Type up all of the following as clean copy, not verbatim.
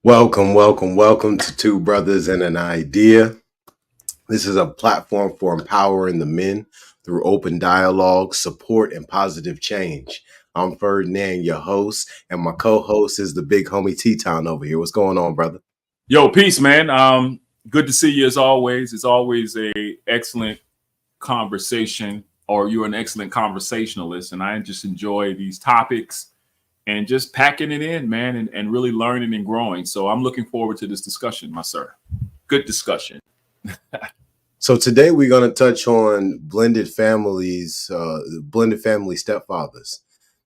Welcome to Two Brothers and an Idea. This is a platform for empowering the men through open dialogue, support, and positive change. I'm Ferdinand, your host, and my co-host is the big homie T-Town over here. What's going on, brother? Yo, peace, man. Good to see you as always. It's always a excellent conversation, or you're an excellent conversationalist, and I just enjoy these topics and just packing it in, man, and really learning and growing. So I'm looking forward to this discussion, my sir. Good discussion. So today we're going to touch on blended family stepfathers,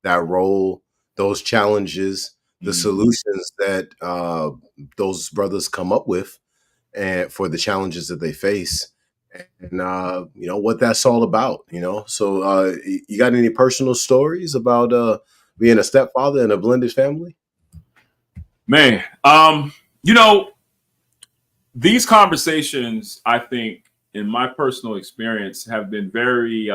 that role, those challenges, the solutions that those brothers come up with, and for the challenges that they face, and what that's all about. So you got any personal stories about being a stepfather in a blended family? Man, these conversations, I think, in my personal experience, have been very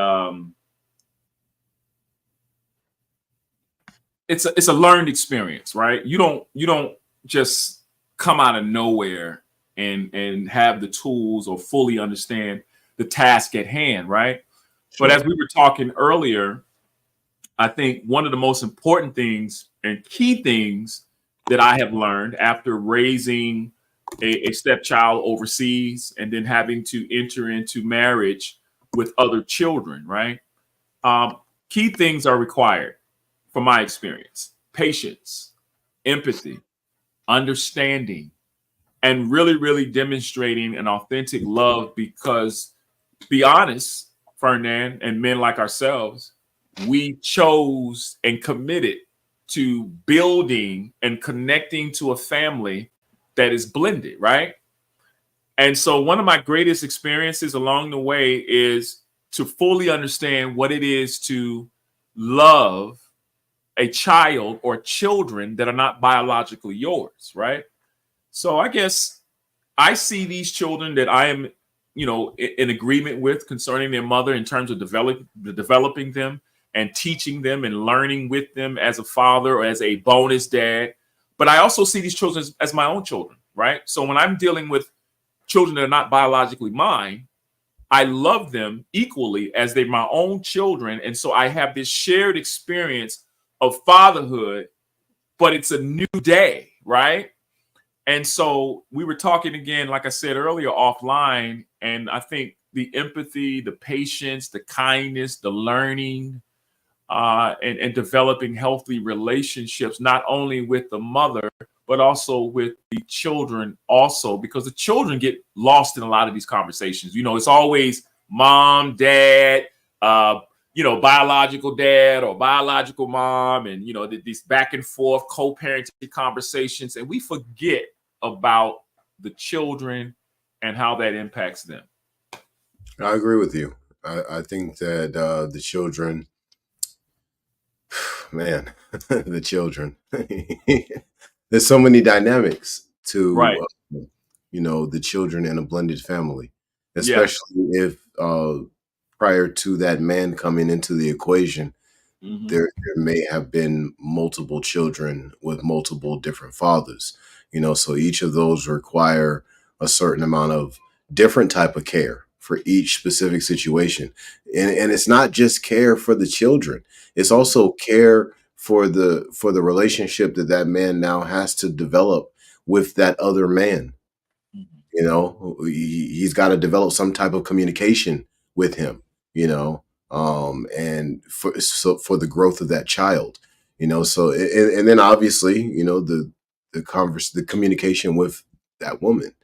it's a learned experience, right? You don't just come out of nowhere and have the tools or fully understand the task at hand, right? Sure. But as we were talking earlier, I think one of the most important things and key things that I have learned after raising a stepchild overseas and then having to enter into marriage with other children, right? Key things are required from my experience: patience, empathy, understanding, and really, really demonstrating an authentic love. Because, be honest, Fernand, and men like ourselves, we chose and committed to building and connecting to a family that is blended, right? And so one of my greatest experiences along the way is to fully understand what it is to love a child or children that are not biologically yours, right? So I guess I see these children that I am, in agreement with concerning their mother in terms of developing them and teaching them and learning with them as a father or as a bonus dad. But I also see these children as my own children, right? So when I'm dealing with children that are not biologically mine, I love them equally as they're my own children. And so I have this shared experience of fatherhood, but it's a new day, right? And so we were talking again, like I said earlier, offline, and I think the empathy, the patience, the kindness, the learning, and developing healthy relationships, not only with the mother, but also with the children also, because the children get lost in a lot of these conversations. It's always mom, dad, biological dad or biological mom, and, these back and forth co-parenting conversations. And we forget about the children and how that impacts them. I agree with you. I think that the children, man, the children, there's so many dynamics to, right. The children in a blended family, especially if prior to that man coming into the equation, there may have been multiple children with multiple different fathers, so each of those require a certain amount of different type of care for each specific situation. And it's not just care for the children. It's also care for the relationship that man now has to develop with that other man. He's got to develop some type of communication with him, and for the growth of that child, so and then obviously, the communication with that woman.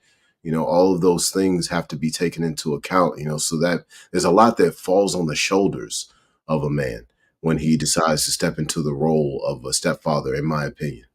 All of those things have to be taken into account, so that there's a lot that falls on the shoulders of a man when he decides to step into the role of a stepfather, in my opinion.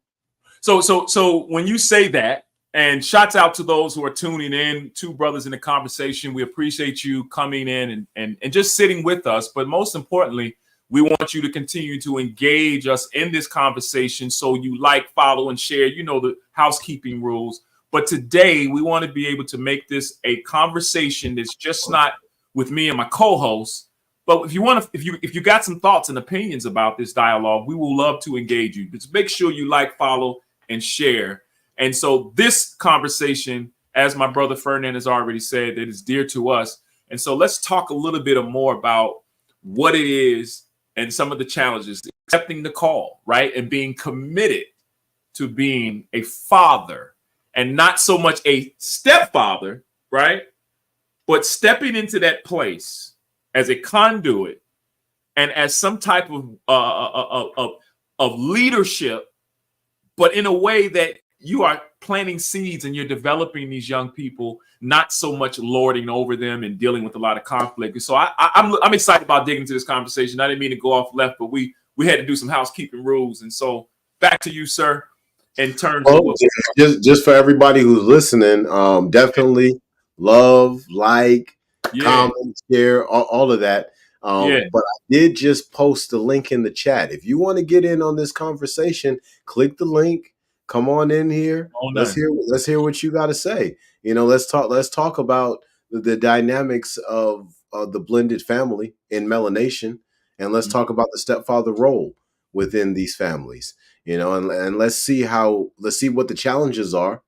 So when you say that, and shouts out to those who are tuning in, Two Brothers in the Conversation. We appreciate you coming in and just sitting with us. But most importantly, we want you to continue to engage us in this conversation. So you like, follow, and share, the housekeeping rules. But today we want to be able to make this a conversation that's just not with me and my co-host. But if you want to, if you got some thoughts and opinions about this dialogue, we will love to engage you. Just make sure you like, follow, and share. And so this conversation, as my brother Ferdinand has already said, that is dear to us. And so let's talk a little bit more about what it is and some of the challenges, accepting the call, right? And being committed to being a father, and not so much a stepfather, right? But stepping into that place as a conduit and as some type of leadership, but in a way that you are planting seeds and you're developing these young people, not so much lording over them and dealing with a lot of conflict. And so I'm excited about digging into this conversation. I didn't mean to go off left, but we had to do some housekeeping rules. And so back to you, sir. In terms of just for everybody who's listening, definitely love, like, comment, share, all of that. But I did just post the link in the chat. If you want to get in on this conversation, click the link. Come on in here. Let's hear what you got to say. You know, let's talk about the dynamics of the blended family in melanation, and let's talk about the stepfather role within these families. You know, and let's see what the challenges are.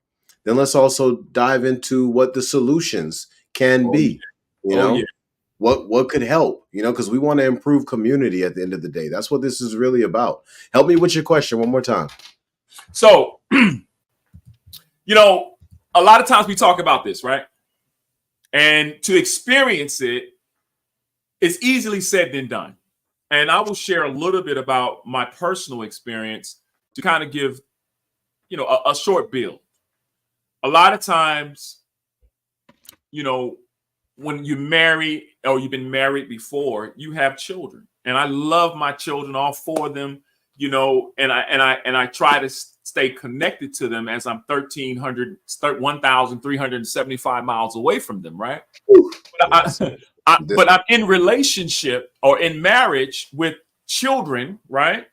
Then let's also dive into what the solutions can be. You know, what could help, you know, because we want to improve community at the end of the day. That's what this is really about. Help me with your question one more time. So, you know, a lot of times we talk about this, right? And to experience it, it's easily said than done. And I will share a little bit about my personal experience to kind of give, you know, a short build. A lot of times, you know, when you marry or you've been married before, you have children. And I love my children, all four of them, you know, and I try to stay connected to them as I'm 1,375 miles away from them, right? But I'm in relationship or in marriage with children, right,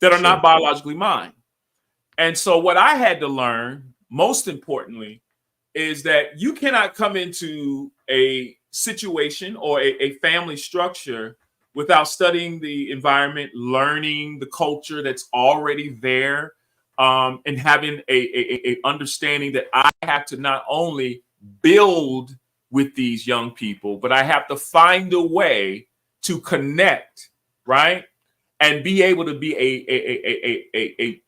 that are not biologically mine. And so what I had to learn, most importantly, is that you cannot come into a situation or a family structure without studying the environment, learning the culture that's already there, and having a understanding that I have to not only build with these young people, but I have to find a way to connect, right? And be able to be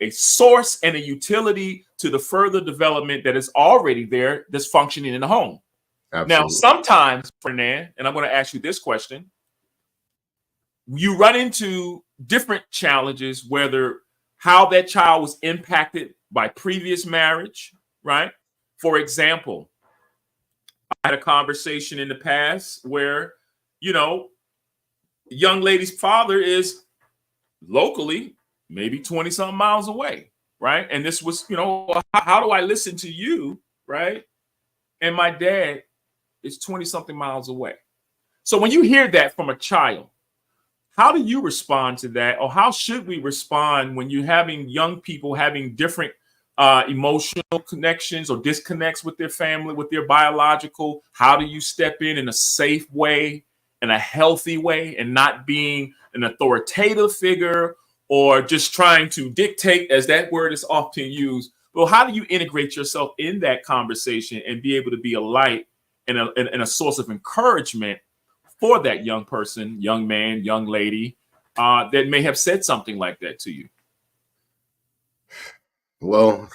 a source and a utility to the further development that is already there, that's functioning in the home. Absolutely. Now, sometimes, Fernand, and I'm going to ask you this question, you run into different challenges, whether how that child was impacted by previous marriage, right? For example, I had a conversation in the past where, you know, the young lady's father is locally maybe 20 something miles away, right? And this was, you know, how do I listen to you, right? And my dad is 20 something miles away. So when you hear that from a child, how do you respond to that? Or how should we respond when you're having young people having different emotional connections or disconnects with their family, with their biological? How do you step in a safe way, in a healthy way, and not being an authoritative figure or just trying to dictate, as that word is often used? Well, how do you integrate yourself in that conversation and be able to be a light and a source of encouragement for that young person, young man, young lady that may have said something like that to you? Well,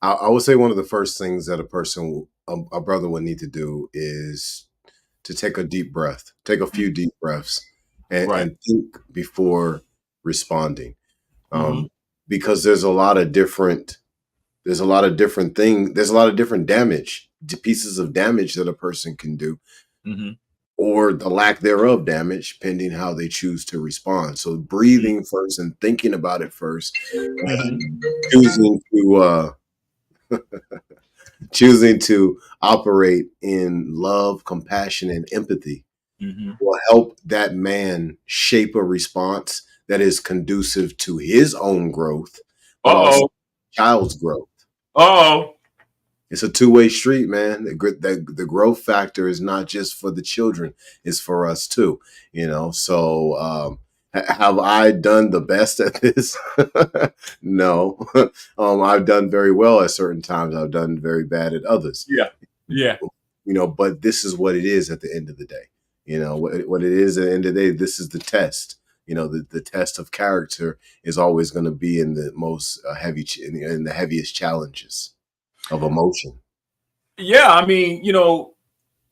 I would say one of the first things that a brother would need to do is to take a deep breath, take a few deep breaths, and think before responding, because there's a lot of different things. There's a lot of different pieces of damage that a person can do, or the lack thereof damage, pending how they choose to respond. So breathing first and thinking about it first, choosing to operate in love, compassion, and empathy will help that man shape a response that is conducive to his own growth, but also child's growth. It's a two-way street, man. The growth factor is not just for the children; it's for us too. So have I done the best at this? No. I've done very well at certain times. I've done very bad at others. Yeah. Yeah. But this is what it is at the end of the day. What it is at the end of the day. This is the test. The test of character is always going to be in the most in the heaviest challenges of emotion. Yeah. I mean,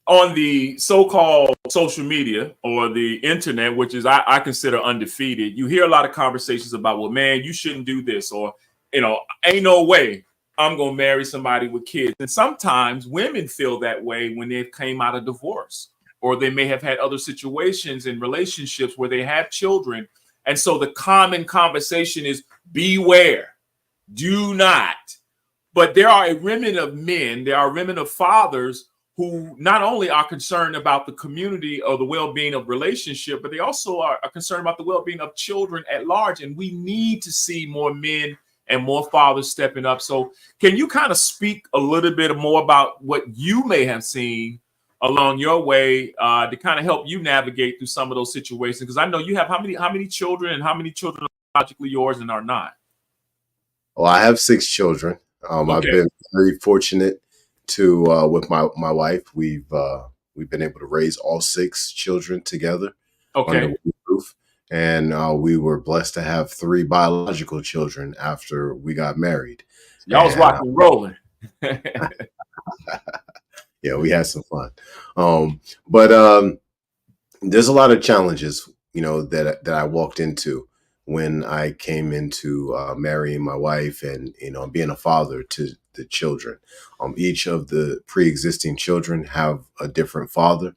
on the so-called social media or the internet, which is I consider undefeated, you hear a lot of conversations about, well, man, you shouldn't do this, or ain't no way I'm gonna marry somebody with kids. And sometimes women feel that way when they came out of divorce, or they may have had other situations in relationships where they have children. And so the common conversation is beware, do not. But there are a remnant of men, there are a remnant of fathers who not only are concerned about the community or the well-being of relationship, but they also are concerned about the well-being of children at large. And we need to see more men and more fathers stepping up. So can you kind of speak a little bit more about what you may have seen along your way to kind of help you navigate through some of those situations? Because I know you have how many children, and how many children are logically yours and are not? Well, I have 6 children. I've been very fortunate to with my wife. We've been able to raise all 6 children together under one roof, and we were blessed to have 3 biological children after we got married. Y'all was rocking and rolling. Yeah, we had some fun. But there's a lot of challenges, that I walked into when I came into marrying my wife and being a father to the children. Each of the pre-existing children have a different father,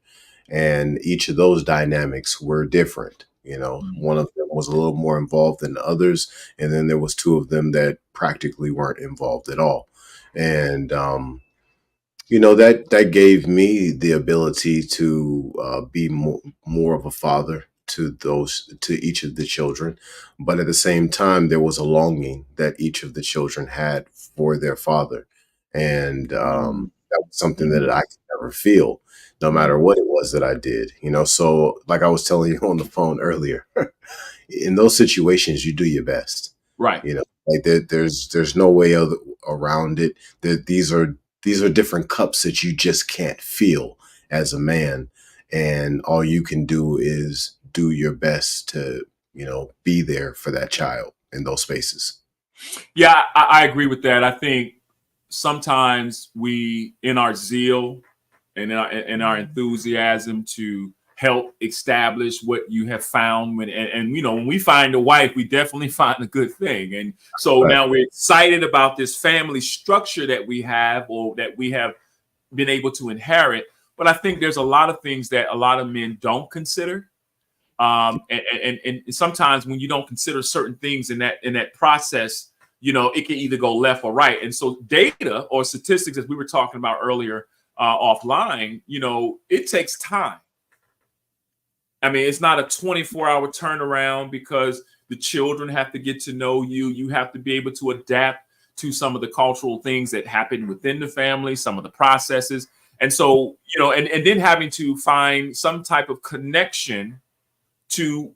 and each of those dynamics were different. One of them was a little more involved than the others, and then there was 2 of them that practically weren't involved at all. And that gave me the ability to be more of a father to each of the children. But at the same time, there was a longing that each of the children had for their father. And that was something that I could never feel, no matter what it was that I did. So like I was telling you on the phone earlier, in those situations, you do your best. Right. Like there's no way around it. That these are different cups that you just can't feel as a man. And all you can do is do your best to, be there for that child in those spaces. Yeah, I agree with that. I think sometimes we, in our zeal and in our enthusiasm to help establish what you have found, when we find a wife, we definitely find a good thing. And so now we're excited about this family structure that we have, or that we have been able to inherit. But I think there's a lot of things that a lot of men don't consider. And sometimes when you don't consider certain things in that process, it can either go left or right. And so data or statistics, as we were talking about earlier offline, it takes time. I mean, it's not a 24-hour turnaround, because the children have to get to know you. You have to be able to adapt to some of the cultural things that happen within the family, some of the processes. And so, and then having to find some type of connection to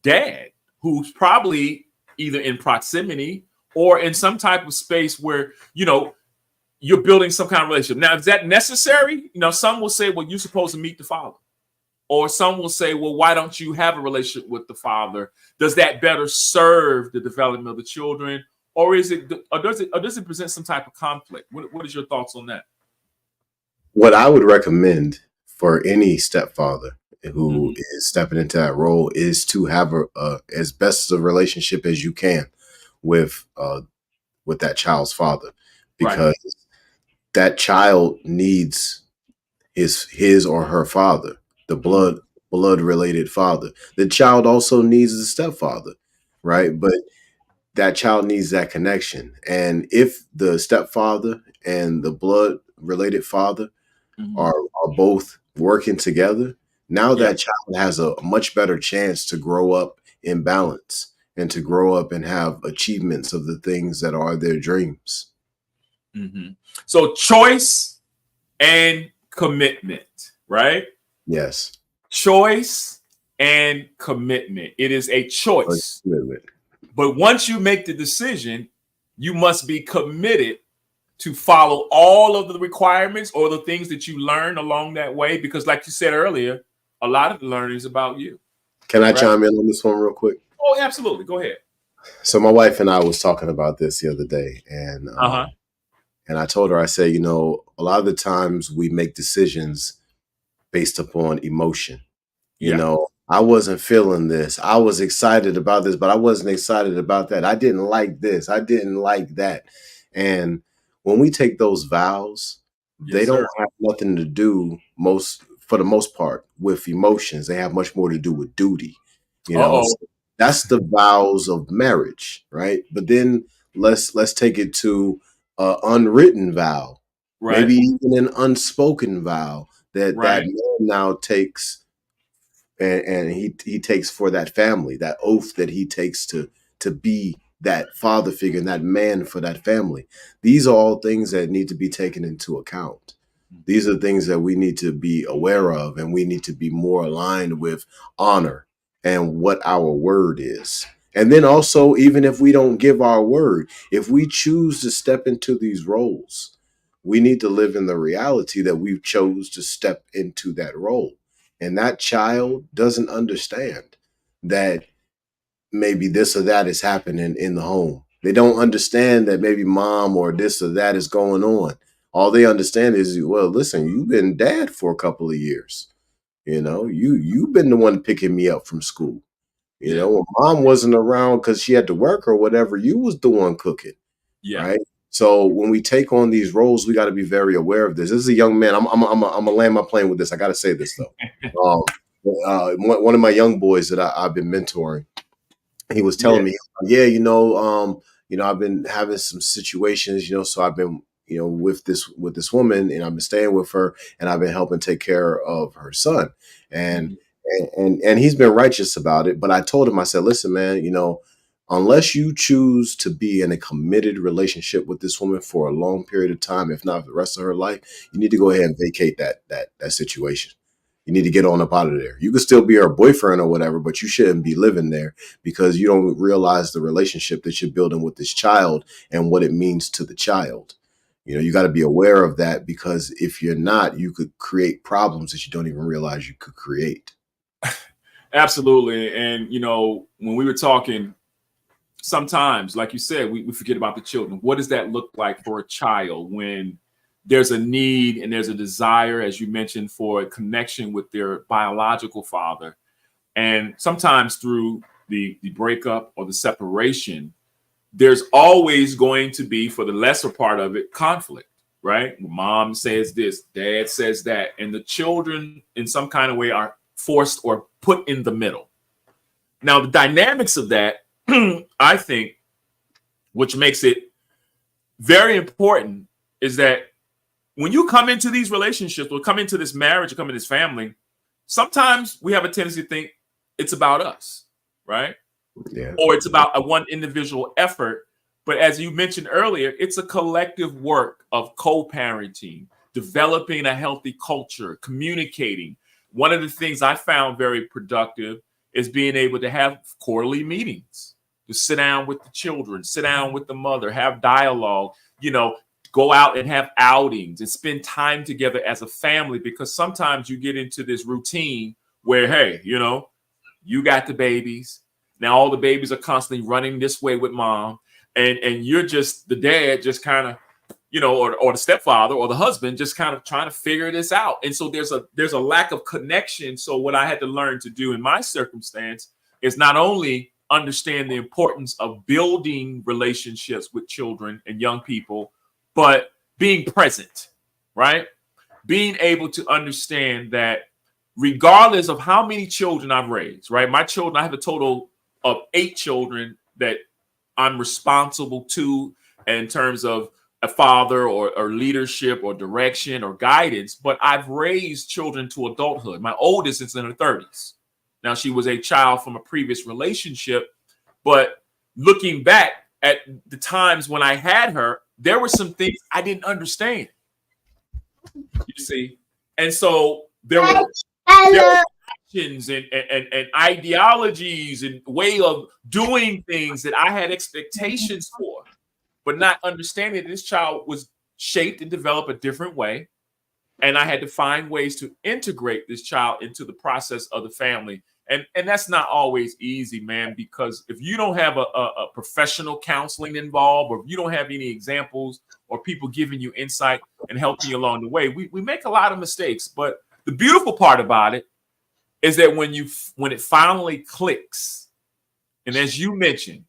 dad, who's probably either in proximity or in some type of space where, you're building some kind of relationship. Now, is that necessary? Some will say, well, you're supposed to meet the father. Or some will say, well, why don't you have a relationship with the father? Does that better serve the development of the children? Or does it present some type of conflict? What is your thoughts on that? What I would recommend for any stepfather who is stepping into that role is to have as best a relationship as you can with that child's father, because that child needs his or her father, the blood related father. The child also needs the stepfather, right? But that child needs that connection. And if the stepfather and the blood related father are both working together, now that child has a much better chance to grow up in balance and to grow up and have achievements of the things that are their dreams. So choice and commitment, right? Yes. Choice and commitment. It is a choice. But once you make the decision, you must be committed to follow all of the requirements or the things that you learn along that way. Because like you said earlier, a lot of the learning is about you. Can I chime in on this one real quick? Oh, absolutely. Go ahead. So my wife and I was talking about this the other day, and I told her, I said, you know, a lot of the times we make decisions based upon emotion. You know, I wasn't feeling this. I was excited about this, but I wasn't excited about that. I didn't like this. I didn't like that. And when we take those vows, they don't have nothing to do for the most part with emotions. They have much more to do with duty. You know, so that's the vows of marriage, right? But then let's take it to an unwritten vow, maybe even an unspoken vow that man now takes, and he takes for that family, that oath that he takes to be that father figure and that man for that family. These are all things that need to be taken into account. These are things that we need to be aware of, and we need to be more aligned with honor and what our word is. And then also, even if we don't give our word, if we choose to step into these roles, we need to live in the reality that we've chose to step into that role. And that child doesn't understand that maybe this or that is happening in the home. They don't understand that maybe mom or this or that is going on. All they understand is, well, listen, you've been dad for a couple of years. You know, you've been the one picking me up from school. You know, when mom wasn't around because she had to work or whatever, you was the one cooking. Right. So when we take on these roles, we got to be very aware of this. This is a young man. I'm gonna land my plane with this. I got to say this though. One of my young boys that I've been mentoring, he was telling me, I've been having some situations, so I've been, with this woman, and I've been staying with her, and I've been helping take care of her son, and he's been righteous about it. But I told him, I said, listen, man, unless you choose to be in a committed relationship with this woman for a long period of time, if not the rest of her life, you need to go ahead and vacate that situation. You need to get on up out of there. You could still be her boyfriend or whatever, but you shouldn't be living there because you don't realize the relationship that you're building with this child and what it means to the child. You got to be aware of that, because if you're not, you could create problems that you don't even realize you could create. Absolutely. And, when we were talking, sometimes, like you said, we forget about the children. What does that look like for a child when there's a need and there's a desire, as you mentioned, for a connection with their biological father? And sometimes through the breakup or the separation, there's always going to be, for the lesser part of it, conflict, right? Mom says this, dad says that, and the children in some kind of way are forced or put in the middle. Now, the dynamics of that, I think, which makes it very important, is that when you come into these relationships or come into this marriage or come into this family, sometimes we have a tendency to think it's about us, right? Yeah. Or it's about a one individual effort. But as you mentioned earlier, it's a collective work of co-parenting, developing a healthy culture, communicating. One of the things I found very productive is being able to have quarterly meetings, to sit down with the children, sit down with the mother, have dialogue, go out and have outings and spend time together as a family, because sometimes you get into this routine where, hey, you got the babies. Now all the babies are constantly running this way with mom, and you're just the dad, just kind of, or the stepfather or the husband, just kind of trying to figure this out. And so there's a lack of connection. So what I had to learn to do in my circumstance is not only understand the importance of building relationships with children and young people, but being present, right? Being able to understand that regardless of how many children I've raised, right? My children, I have a total of 8 children that I'm responsible to in terms of a father or leadership or direction or guidance, but I've raised children to adulthood. My oldest is in her 30s. Now, she was a child from a previous relationship, but looking back at the times when I had her, there were some things I didn't understand, you see. And so there were actions and ideologies and way of doing things that I had expectations for, but not understanding that this child was shaped and developed a different way. And I had to find ways to integrate this child into the process of the family. And that's not always easy, man, because if you don't have a professional counseling involved, or if you don't have any examples or people giving you insight and helping you along the way, we make a lot of mistakes. But the beautiful part about it is that when it finally clicks, and as you mentioned,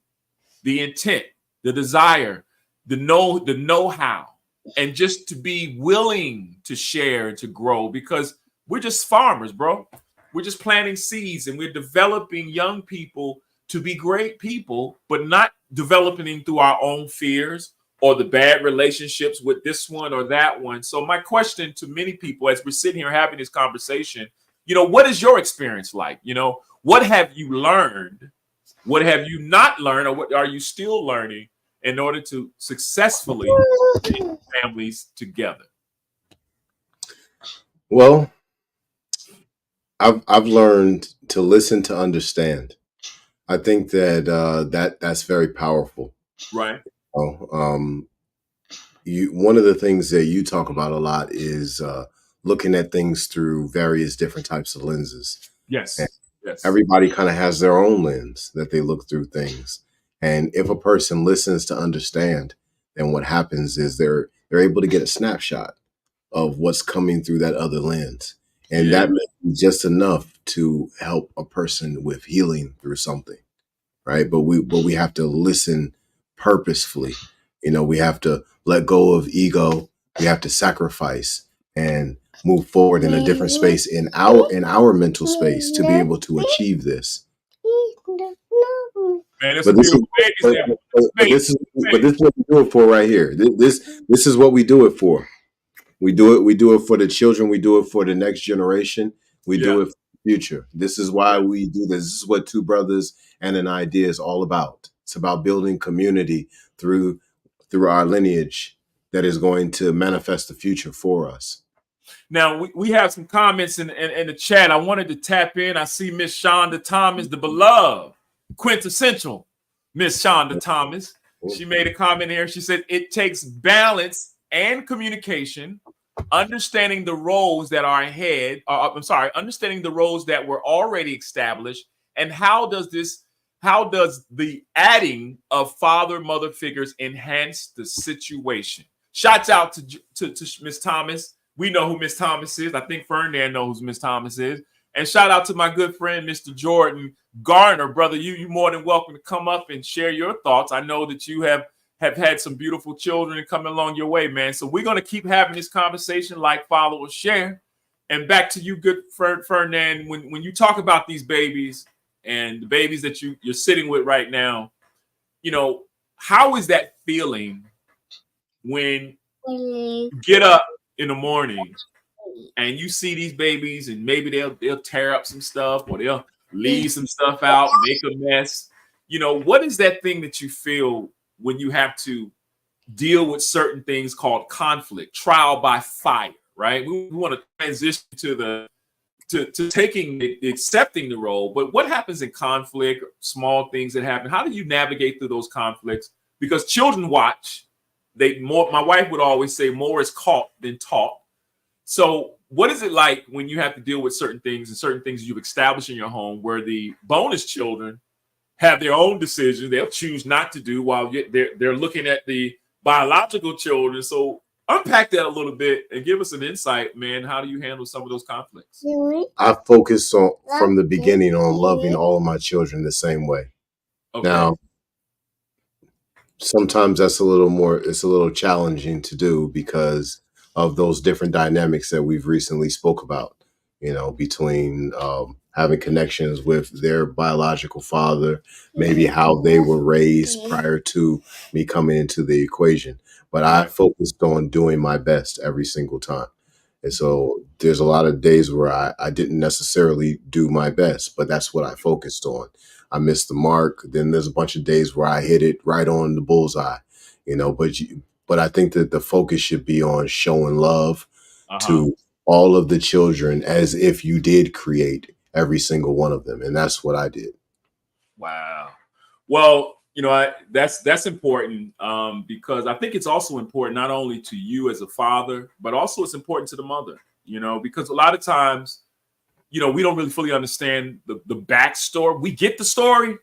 the intent, the desire, the know-how, and just to be willing to share and to grow, because we're just farmers, bro. We're just planting seeds, and we're developing young people to be great people, but not developing them through our own fears or the bad relationships with this one or that one. So my question to many people as we're sitting here having this conversation, what is your experience like? What have you learned? What have you not learned, or what are you still learning in order to successfully bring families together? Well, I've learned to listen to understand. I think that that's very powerful. Right. One of the things that you talk about a lot is looking at things through various different types of lenses. Yes. And yes. Everybody kind of has their own lens that they look through things. And if a person listens to understand, then what happens is they're able to get a snapshot of what's coming through that other lens. And that may be just enough to help a person with healing through something, right? But we have to listen purposefully. We have to let go of ego. We have to sacrifice and move forward in a different space in our mental space to be able to achieve this. Man, but this is what we do it for right here. This is what we do it for. We do it for the children. We do it for the next generation. We do it for the future. This is why we do this. This is what Two Brothaz and an Idea is all about. It's about building community through our lineage that is going to manifest the future for us. Now, we have some comments in the chat. I wanted to tap in. I see Miss Shonda Thomas, the beloved, quintessential Miss Shonda Thomas. She made a comment here. She said, it takes balance and communication, understanding the roles that are ahead. Understanding the roles that were already established, and how does the adding of father-mother figures enhance the situation? Shouts out to Miss Thomas. We know who Miss Thomas is. I think Fernand knows who Miss Thomas is. And shout out to my good friend, Mr. Jordan Garner. Brother, you're more than welcome to come up and share your thoughts. I know that you have had some beautiful children coming along your way, man. So we're going to keep having this conversation, like, follow, or share. And back to you, good Fernand, when you talk about these babies and the babies that you're sitting with right now, how is that feeling when you get up in the morning and you see these babies, and maybe they'll tear up some stuff, or they'll leave some stuff out, make a mess? What is that thing that you feel when you have to deal with certain things called conflict, trial by fire, right? We want to transition to taking accepting the role, but what happens in conflict, small things that happen? How do you navigate through those conflicts? Because children watch. My wife would always say more is caught than taught. So what is it like when you have to deal with certain things, and certain things you've established in your home, where the bonus children have their own decisions they'll choose not to do, while they're looking at the biological children? So unpack that a little bit and give us an insight, man. How do you handle some of those conflicts? I focus from the beginning on loving all of my children the same way. Okay. Now, sometimes it's a little challenging to do because of those different dynamics that we've recently spoke about, between having connections with their biological father, maybe how they were raised prior to me coming into the equation. But I focused on doing my best every single time. And so there's a lot of days where I didn't necessarily do my best, but that's what I focused on. I missed the mark. Then there's a bunch of days where I hit it right on the bullseye, but But I think that the focus should be on showing love Uh-huh. to all of the children as if you did create every single one of them. And that's what I did. Wow. Well, that's important, because I think it's also important not only to you as a father, but also it's important to the mother. Because a lot of times, we don't really fully understand the backstory. We get the story,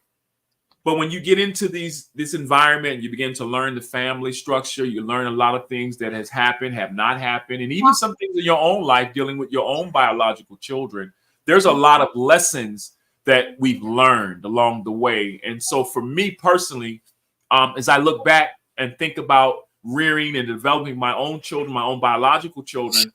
but when you get into this environment, you begin to learn the family structure. You learn a lot of things that has happened, have not happened, and even some things in your own life dealing with your own biological children. There's a lot of lessons that we've learned along the way. And so for me personally, as I look back and think about rearing and developing my own children, my own biological children,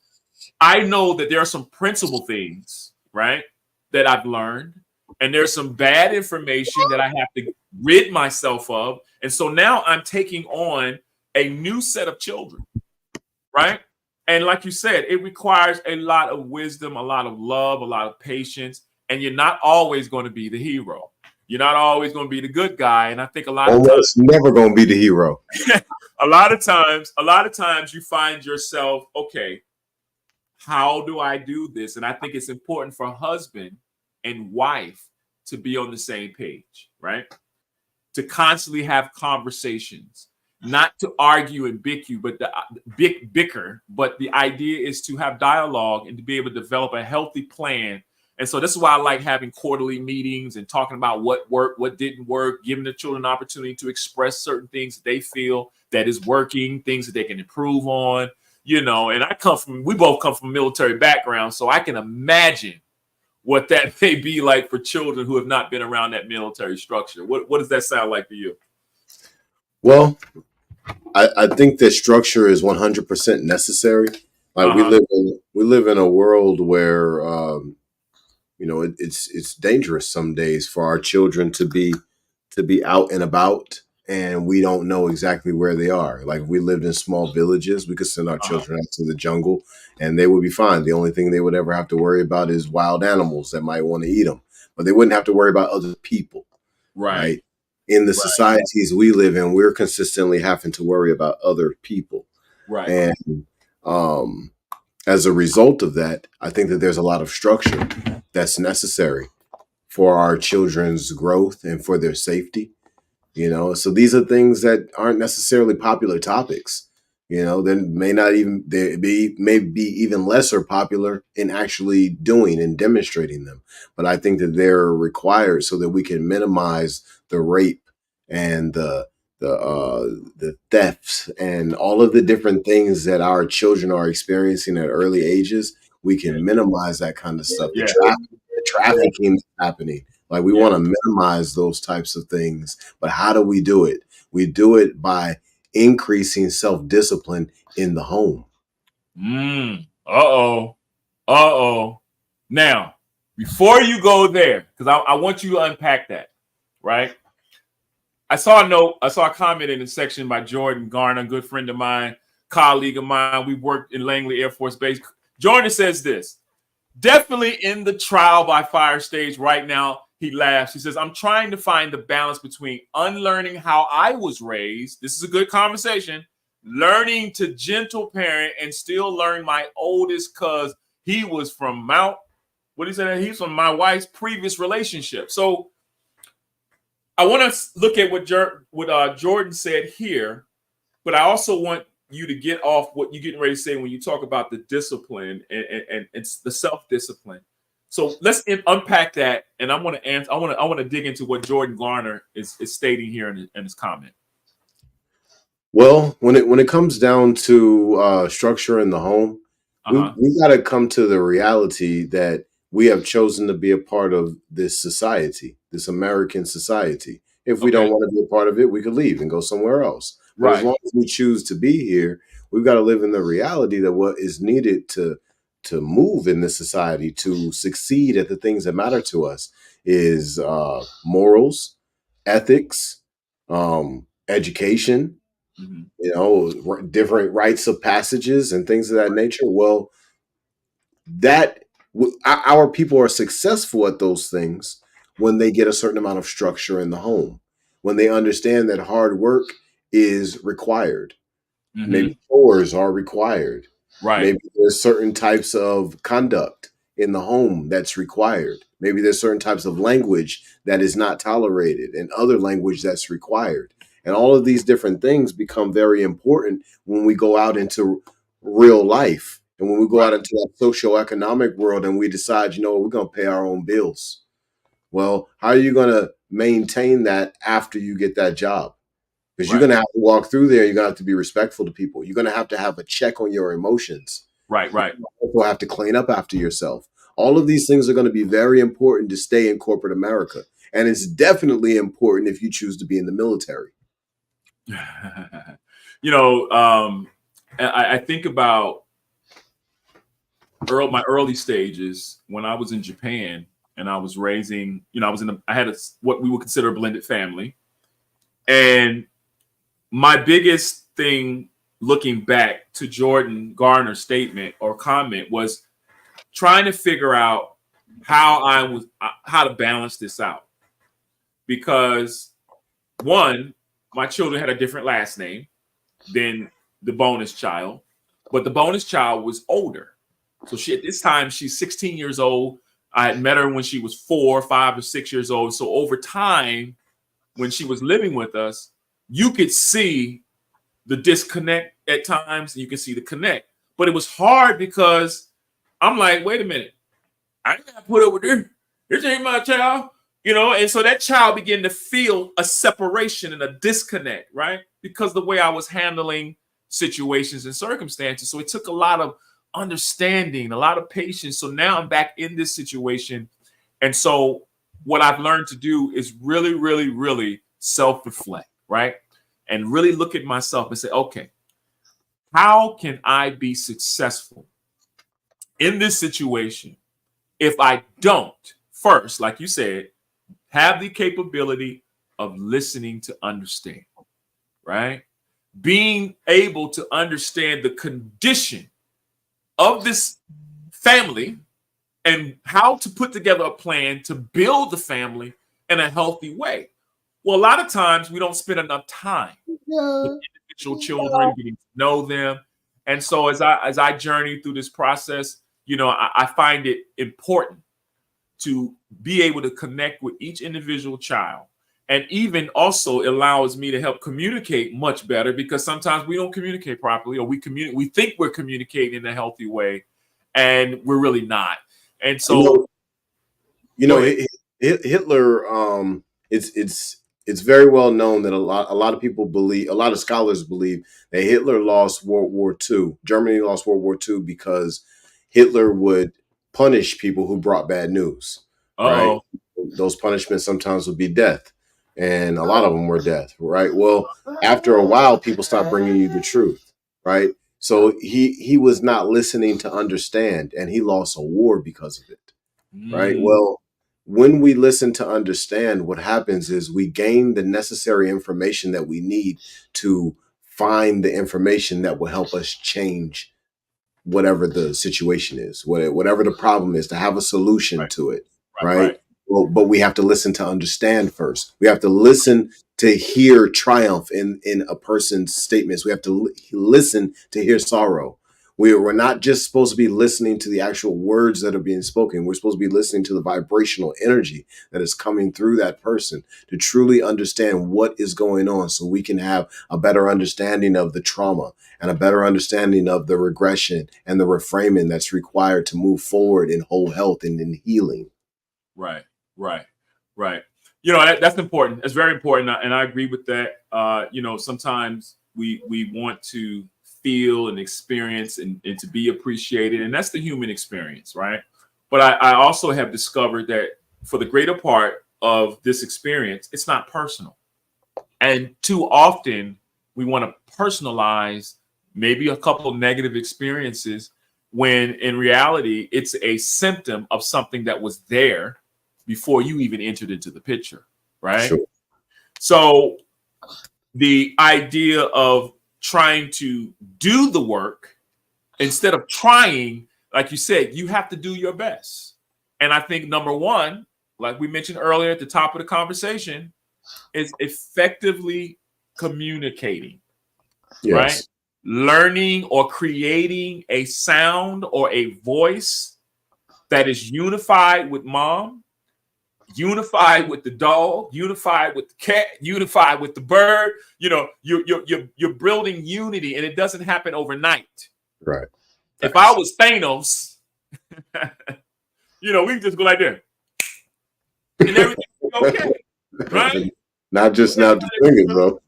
I know that there are some principal things, right, that I've learned. And there's some bad information that I have to rid myself of. And so now I'm taking on a new set of children, right? And like you said, it requires a lot of wisdom, a lot of love, a lot of patience. And you're not always going to be the hero. You're not always going to be the good guy. And I think a lot of times, never going to be the hero. a lot of times you find yourself, okay, how do I do this? And I think it's important for husband and wife to be on the same page, right? To constantly have conversations, not to argue and bicker, but the idea is to have dialogue and to be able to develop a healthy plan. And so this is why I like having quarterly meetings and talking about what worked, what didn't work, giving the children an opportunity to express certain things that they feel that is working, things that they can improve on, and we both come from a military background, so I can imagine what that may be like for children who have not been around that military structure. What does that sound like to you? Well, I think that structure is 100% necessary. Like we live in a world where it's dangerous some days for our children to be out and about, and we don't know exactly where they are. Like if we lived in small villages, we could send our children out to the jungle and they would be fine. The only thing they would ever have to worry about is wild animals that might want to eat them, but they wouldn't have to worry about other people. Right. In the societies we live in, we're consistently having to worry about other people. Right. And as a result of that, I think that there's a lot of structure that's necessary for our children's growth and for their safety. So these are things that aren't necessarily popular topics. Then may be even lesser popular in actually doing and demonstrating them. But I think that they're required so that we can minimize the rape and the thefts and all of the different things that our children are experiencing at early ages. We can minimize that kind of stuff. The trafficking is happening. Like we want to minimize those types of things, but how do we do it? We do it by increasing self-discipline in the home. Now, before you go there, because I want you to unpack that, right? I saw a comment in the section by Jordan Garner, a good friend of mine, colleague of mine. We worked in Langley Air Force Base. Jordan says this: definitely in the trial by fire stage right now. He laughs. He says, I'm trying to find the balance between unlearning how I was raised. This is a good conversation. Learning to gentle parent and still learn my oldest because he was from he's from my wife's previous relationship. So I want to look at what Jordan said here, but I also want you to get off what you're getting ready to say when you talk about the discipline and it's the self-discipline. So let's unpack that, and I want to dig into what Jordan Garner is stating here in his comment. Well, when it comes down to structure in the home, we got to come to the reality that we have chosen to be a part of this society, this American society. If we don't want to be a part of it, we could leave and go somewhere else. But as long as we choose to be here, we've got to live in the reality that what is needed to move in this society, to succeed at the things that matter to us, is morals, ethics, education, different rites of passages and things of that nature. Well, our people are successful at those things when they get a certain amount of structure in the home, when they understand that hard work is required. Maybe chores are required. Right. Maybe there's certain types of conduct in the home that's required. Maybe there's certain types of language that is not tolerated and other language that's required. And all of these different things become very important when we go out into real life. And when we go out into that socioeconomic world and we decide, you know, we're going to pay our own bills. Well, how are you going to maintain that after you get that job? Because you're going to have to walk through there. You're going to have to be respectful to people. You're going to have a check on your emotions. Right. You also have to clean up after yourself. All of these things are going to be very important to stay in corporate America. And it's definitely important if you choose to be in the military. You know, I think about my early stages when I was in Japan and I was raising, you know, I had what we would consider a blended family. And my biggest thing looking back to Jordan Garner's statement or comment was trying to figure out how to balance this out. Because one, my children had a different last name than the bonus child, but the bonus child was older. So at this time, she's 16 years old. I had met her when she was 4, 5, or 6 years old. So over time, when she was living with us, you could see the disconnect at times, and you can see the connect. But it was hard because I'm like, wait a minute, I ain't got to put up with this. This ain't my child, you know. And so that child began to feel a separation and a disconnect, right? Because the way I was handling situations and circumstances. So it took a lot of understanding, a lot of patience. So now I'm back in this situation. And so what I've learned to do is really, really, really self-reflect, right? And really look at myself and say, okay, how can I be successful in this situation if I don't first, like you said, have the capability of listening to understand, right? Being able to understand the condition of this family and how to put together a plan to build the family in a healthy way. Well, a lot of times we don't spend enough time with individual children, getting to know them. And so as I journey through this process, you know, I find it important to be able to connect with each individual child. And even also allows me to help communicate much better, because sometimes we don't communicate properly, or we think we're communicating in a healthy way, and we're really not. And so, Hitler, it's very well known that a lot of people believe, a lot of scholars believe that Hitler lost World War II. Germany lost World War II because Hitler would punish people who brought bad news. Right? Those punishments sometimes would be death, and a lot of them were death. Right? Well, after a while, people stopped bringing you the truth. Right? So he was not listening to understand, and he lost a war because of it. Right? Well, when we listen to understand, what happens is we gain the necessary information that we need to find the information that will help us change whatever the situation is, whatever the problem is, to have a solution to it. Right. Well, but we have to listen to understand first. We have to listen to hear triumph in a person's statements. We have to listen to hear sorrow. We're not just supposed to be listening to the actual words that are being spoken. We're supposed to be listening to the vibrational energy that is coming through that person to truly understand what is going on, so we can have a better understanding of the trauma and a better understanding of the regression and the reframing that's required to move forward in whole health and in healing. Right. You know, that's important. It's very important. And I agree with that. You know, sometimes we want to feel and experience and to be appreciated. And that's the human experience, right? But I also have discovered that for the greater part of this experience, it's not personal. And too often we want to personalize maybe a couple of negative experiences, when in reality, it's a symptom of something that was there before you even entered into the picture, right? Sure. So the idea of trying to do the work instead of trying, like you said, you have to do your best. And I think number one, like we mentioned earlier at the top of the conversation, is effectively communicating, yes. right? learning or creating a sound or a voice that is unified with mom, unified with the dog, unified with the cat, unified with the bird. You know, you're building unity, and it doesn't happen overnight. Right. If I was Thanos, you know, we can just go like that, and everything will be okay, right? Not just now the fingers, though.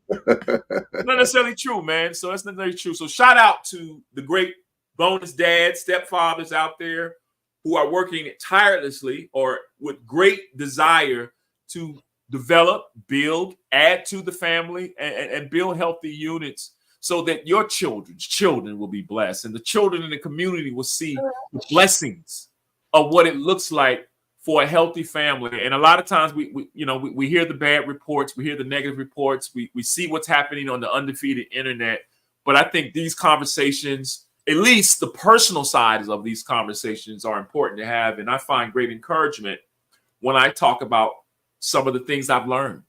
Not necessarily true, man. So that's not very true. So shout out to the great bonus dads, stepfathers out there who are working tirelessly or with great desire to develop, build, add to the family, and build healthy units so that your children's children will be blessed, and the children in the community will see the blessings of what it looks like for a healthy family. And a lot of times we hear the bad reports, we hear the negative reports, we see what's happening on the undefeated internet. But I think these conversations, at least the personal sides of these conversations, are important to have. And I find great encouragement when I talk about some of the things I've learned,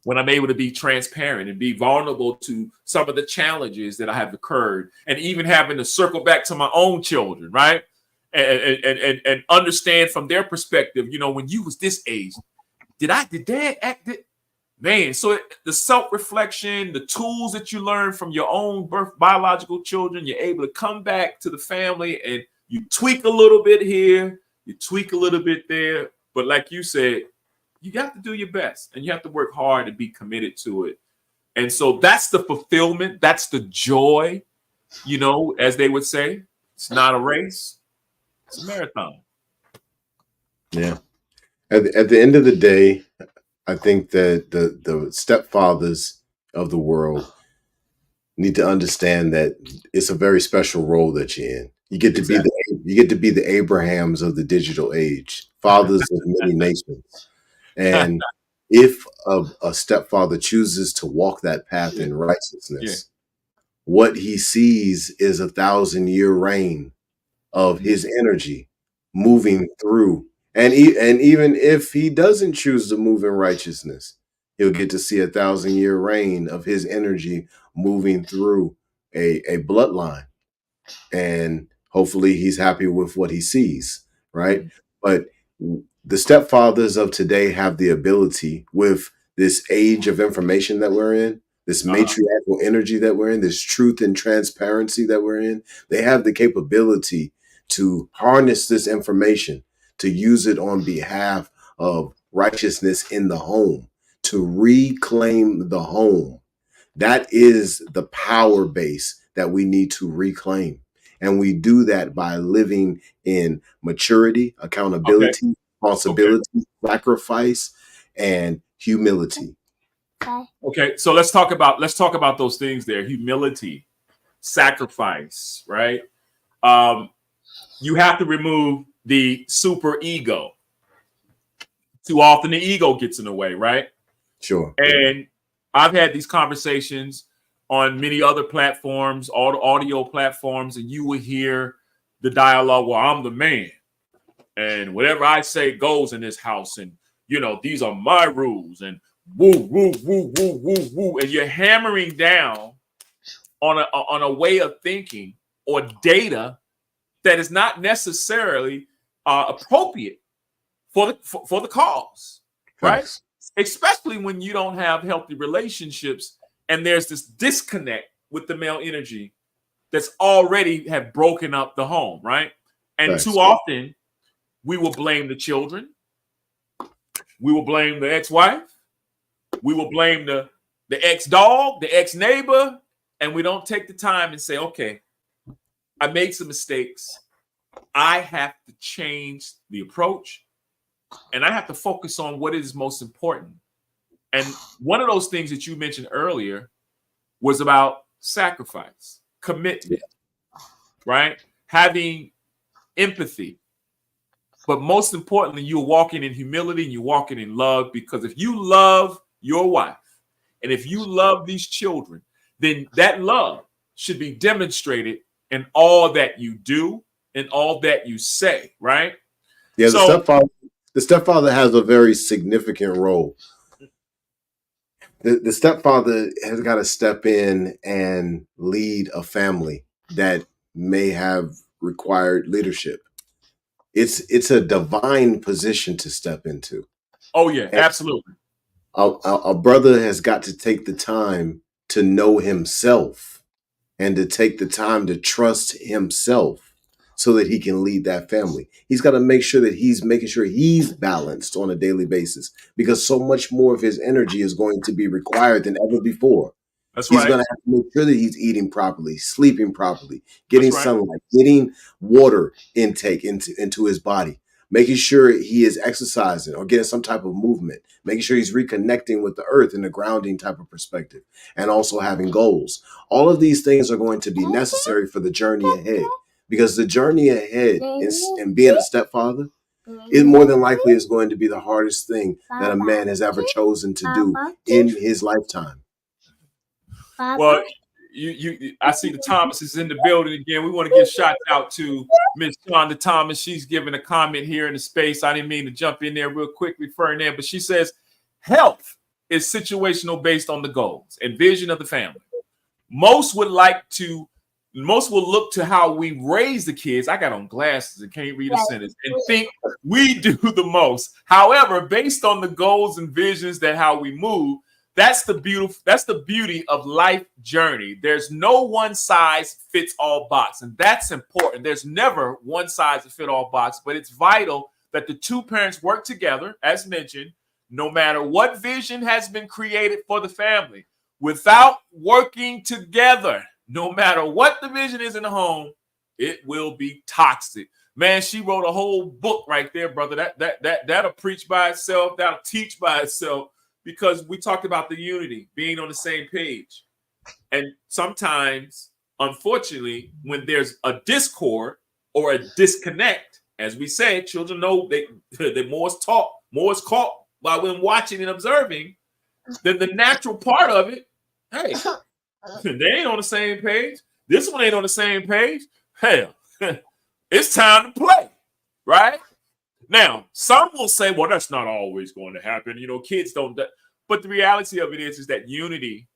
when I'm able to be transparent and be vulnerable to some of the challenges that have occurred, and even having to circle back to my own children, right? And understand from their perspective, you know, when you was this age, did dad act it? Man, so the self-reflection, the tools that you learn from your own biological children, you're able to come back to the family and you tweak a little bit here, you tweak a little bit there. But like you said, you got to do your best and you have to work hard and be committed to it. And so that's the fulfillment. That's the joy, you know, as they would say. It's not a race. It's a marathon. Yeah. At the end of the day, I think that the stepfathers of the world need to understand that it's a very special role that you're in. You get to be the Abrahams of the digital age, fathers of many nations. And if a stepfather chooses to walk that path in righteousness, what he sees is 1,000-year reign of his energy moving through. And even if he doesn't choose to move in righteousness, he'll get to see 1,000-year reign of his energy moving through a bloodline. And hopefully he's happy with what he sees, right? But the stepfathers of today have the ability, with this age of information that we're in, this matriarchal energy that we're in, this truth and transparency that we're in, they have the capability to harness this information, to use it on behalf of righteousness in the home, to reclaim the home. That is the power base that we need to reclaim. And we do that by living in maturity, accountability, responsibility, sacrifice, and humility. Okay, so let's talk about those things there: humility, sacrifice, right? You have to remove the super ego. Too often the ego gets in the way, right? Sure. And I've had these conversations on many other platforms, all the audio platforms, and you will hear the dialogue, well, I'm the man, and whatever I say goes in this house, and you know, these are my rules, and woo, woo, woo, woo, woo, woo. And you're hammering down on a way of thinking or data that is not necessarily appropriate for the cause, right? Thanks. Especially when you don't have healthy relationships and there's this disconnect with the male energy that's already have broken up the home, right? And Thanks. Too often we will blame the children, we will blame the ex-wife, we will blame the ex-dog, the ex-neighbor, and we don't take the time and say, okay, I made some mistakes. I have to change the approach, and I have to focus on what is most important. And one of those things that you mentioned earlier was about sacrifice, commitment, right? Having empathy. But most importantly, you're walking in humility and you're walking in love, because if you love your wife and if you love these children, then that love should be demonstrated in all that you do and all that you say, right? Yeah, So the stepfather has a very significant role. The stepfather has got to step in and lead a family that may have required leadership. It's a divine position to step into. Oh yeah, And absolutely. a brother has got to take the time to know himself and to take the time to trust himself so that he can lead that family. He's got to make sure that he's making sure he's balanced on a daily basis, because so much more of his energy is going to be required than ever before. That's He's right. going to have to make sure that he's eating properly, sleeping properly, That's getting right. sunlight, getting water intake into his body, making sure he is exercising or getting some type of movement, making sure he's reconnecting with the earth in a grounding type of perspective, and also having goals. All of these things are going to be necessary for the journey ahead, because the journey ahead in being a stepfather, it more than likely is going to be the hardest thing that a man has ever chosen to do in his lifetime. Well, I see the Thomas is in the building again. We want to give shout out to Miss Shonda Thomas. She's giving a comment here in the space. I didn't mean to jump in there real quick referring there, but she says health is situational based on the goals and vision of the family. Most will look to how we raise the kids. I got on glasses and can't read a sentence and think we do the most. However, based on the goals and visions that how we move, that's the beauty of life journey. There's no one size fits all box, and that's important. There's never one size to fit all box, but it's vital that the two parents work together, as mentioned, no matter what vision has been created for the family. Without working together, no matter what the vision is in the home, it will be toxic. Man, she wrote a whole book right there, brother. That'll preach by itself. That'll teach by itself, because we talked about the unity, being on the same page. And sometimes, unfortunately, when there's a discord or a disconnect, as we say, children know they more is taught, more is caught by when watching and observing, then the natural part of it, hey, they ain't on the same page. This one ain't on the same page. Hell, it's time to play, right? Now, some will say, well, that's not always going to happen. You know, kids don't. But the reality of it is that unity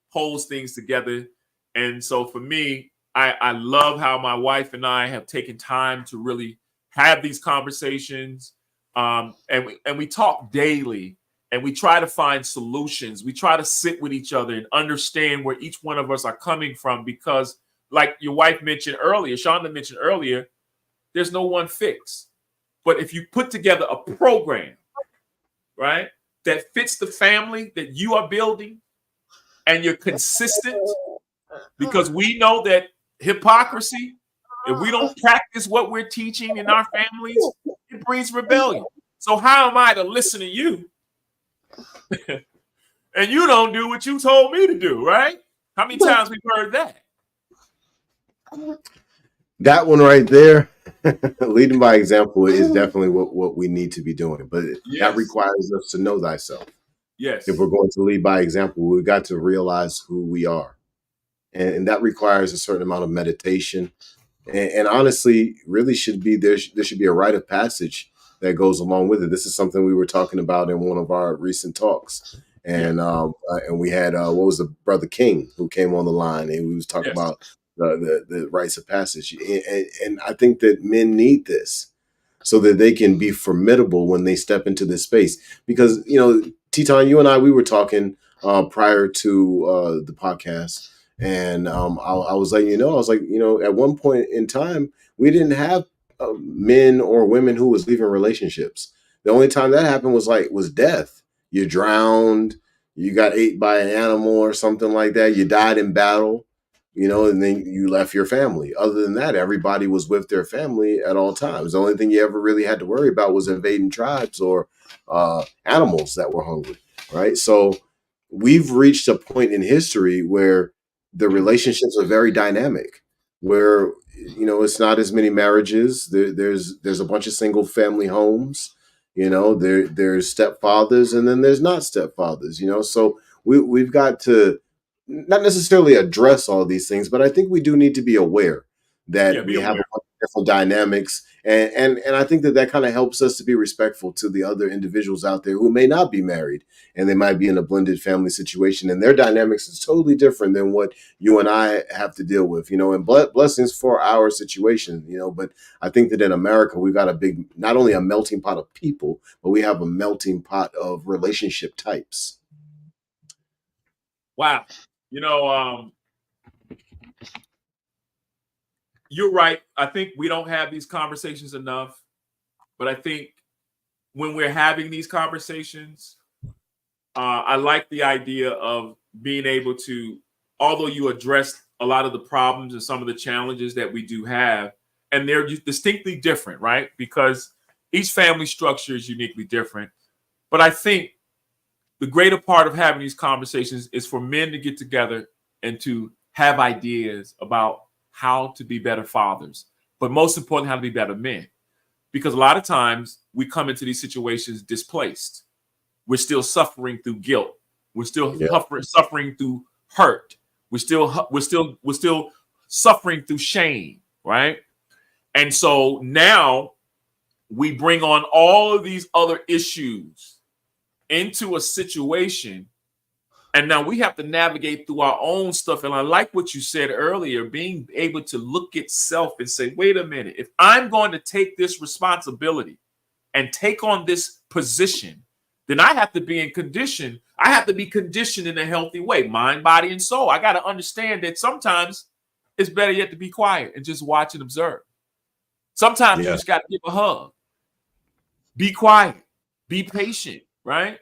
holds things together. And so for me, I love how my wife and I have taken time to really have these conversations. And we talk daily, and we try to find solutions. We try to sit with each other and understand where each one of us are coming from, because like your wife mentioned earlier, Shonda mentioned earlier, there's no one fix. But if you put together a program, right, that fits the family that you are building, and you're consistent, because we know that hypocrisy, if we don't practice what we're teaching in our families, it breeds rebellion. So how am I to listen to you and you don't do what you told me to do, right? How many times we've heard that? That one right there, leading by example, is definitely what we need to be doing. But that requires us to know thyself. Yes. If we're going to lead by example, we've got to realize who we are. And that requires a certain amount of meditation. And honestly, really should be there should be a rite of passage that goes along with it. This is something we were talking about in one of our recent talks. And we had what was the Brother King who came on the line, and we was talking about the rites of passage. And I think that men need this so that they can be formidable when they step into this space. Because, you know, Teton, you and I, we were talking prior to the podcast. And I was letting you know, I was like, you know, at one point in time, we didn't have men or women who was leaving relationships. The only time that happened was death. You drowned, you got ate by an animal or something like that. You died in battle, you know, and then you left your family. Other than that, everybody was with their family at all times. The only thing you ever really had to worry about was invading tribes or animals that were hungry, right? So we've reached a point in history where the relationships are very dynamic, where, you know, it's not as many marriages. There's a bunch of single family homes. You know, there's stepfathers, and then there's not stepfathers. You know, so we've got to not necessarily address all these things, but I think we do need to be aware that we have a bunch of different dynamics. And I think that kind of helps us to be respectful to the other individuals out there who may not be married and they might be in a blended family situation, and their dynamics is totally different than what you and I have to deal with, and blessings for our situation, but I think that in America, we've got not only a melting pot of people, but we have a melting pot of relationship types. Wow. You're right. I think we don't have these conversations enough, but I think when we're having these conversations, I like the idea of being able to, although you addressed a lot of the problems and some of the challenges that we do have, and they're distinctly different, right? Because each family structure is uniquely different. But I think the greater part of having these conversations is for men to get together and to have ideas about how to be better fathers, but most importantly, how to be better men. Because a lot of times we come into these situations displaced. We're still suffering through guilt. We're still suffering through hurt. We're still suffering through shame, right? And so now we bring on all of these other issues into a situation, and now we have to navigate through our own stuff. And I like what you said earlier, being able to look at self and say, wait a minute, if I'm going to take this responsibility and take on this position, then I have to be in condition. I have to be conditioned in a healthy way, mind, body, and soul. I got to understand that sometimes it's better yet to be quiet and just watch and observe. Sometimes you just got to give a hug, be quiet, be patient, right?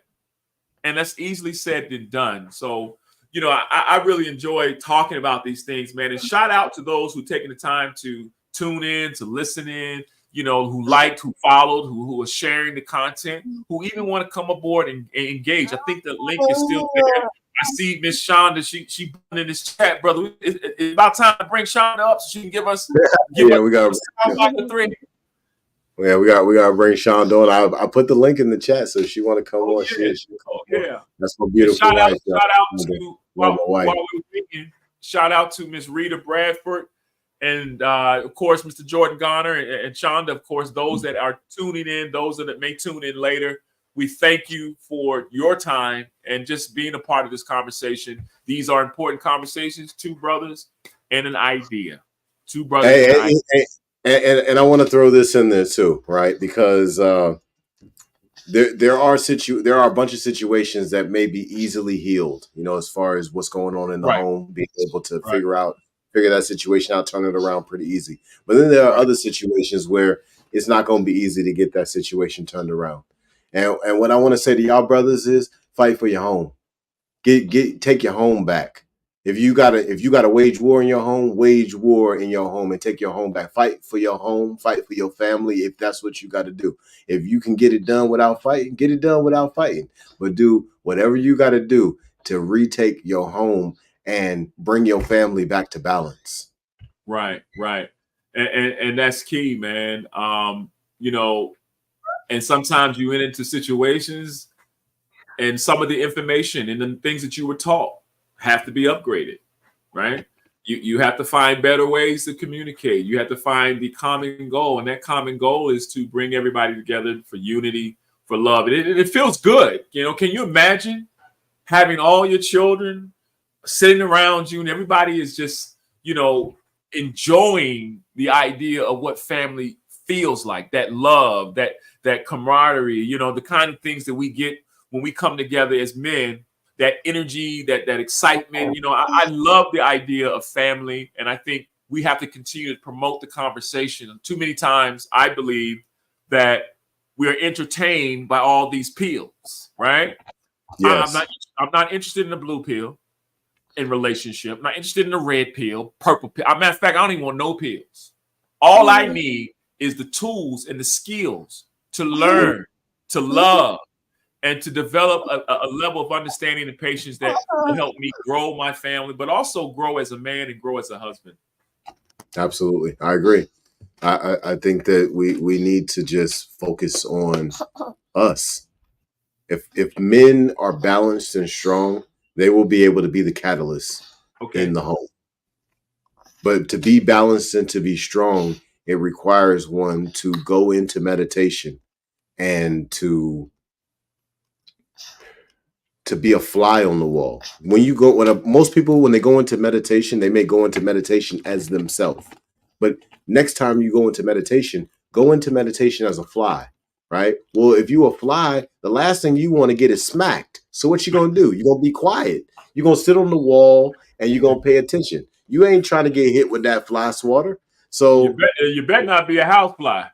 And that's easily said than done. So, I really enjoy talking about these things, man. And shout out to those who taking the time to tune in, to listen in, who liked, who followed, who are sharing the content, who even want to come aboard and engage. I think the link is still there. I see Miss Shonda. She in this chat, brother. It's about time to bring Shonda up so she can give us. We got the three. Yeah, we got to bring Shonda on. I put the link in the chat, so if she want to come on. Yeah, that's my beautiful shout wife. Shout out to Miss Rita Bradford, and of course Mr. Jordan Garner and Shonda. Of course, those that are tuning in, those that may tune in later. We thank you for your time and just being a part of this conversation. These are important conversations. Two brothers and an idea. Two brothers. And an idea. And I want to throw this in there too, right? Because there are a bunch of situations that may be easily healed, as far as what's going on in the home, being able to figure that situation out, turn it around pretty easy. But then there are other situations where it's not going to be easy to get that situation turned around. And what I want to say to y'all brothers is fight for your home. Take your home back. If you gotta wage war in your home, wage war in your home and take your home back. Fight for your home, fight for your family if that's what you got to do. If you can get it done without fighting, get it done without fighting. But do whatever you got to do to retake your home and bring your family back to balance. Right. And that's key, man. And sometimes you went into situations and some of the information and the things that you were taught have to be upgraded, right? You have to find better ways to communicate. You have to find the common goal, and that common goal is to bring everybody together for unity, for love. And it feels good. Can you imagine having all your children sitting around you and everybody is just, enjoying the idea of what family feels like, that love, that camaraderie, the kind of things that we get when we come together as men. That energy, that excitement, I love the idea of family, and I think we have to continue to promote the conversation. Too many times, I believe that we are entertained by all these pills, right? Yes. I'm not interested in the blue pill in relationship. I'm not interested in the red pill, purple pill. As a matter of fact, I don't even want no pills. All I need is the tools and the skills to learn, to love, and to develop a level of understanding and patience that will help me grow my family, but also grow as a man and grow as a husband. Absolutely. I agree. I think that we need to just focus on us. If men are balanced and strong, they will be able to be the catalyst in the home. But to be balanced and to be strong, it requires one to go into meditation and to be a fly on the wall. When you go, most people, when they go into meditation, they may go into meditation as themselves. But next time you go into meditation as a fly, right? Well, if you a fly, the last thing you want to get is smacked. So what you gonna do? You're gonna be quiet. You're gonna sit on the wall and you're gonna pay attention. You ain't trying to get hit with that fly swatter. So you better not be a housefly.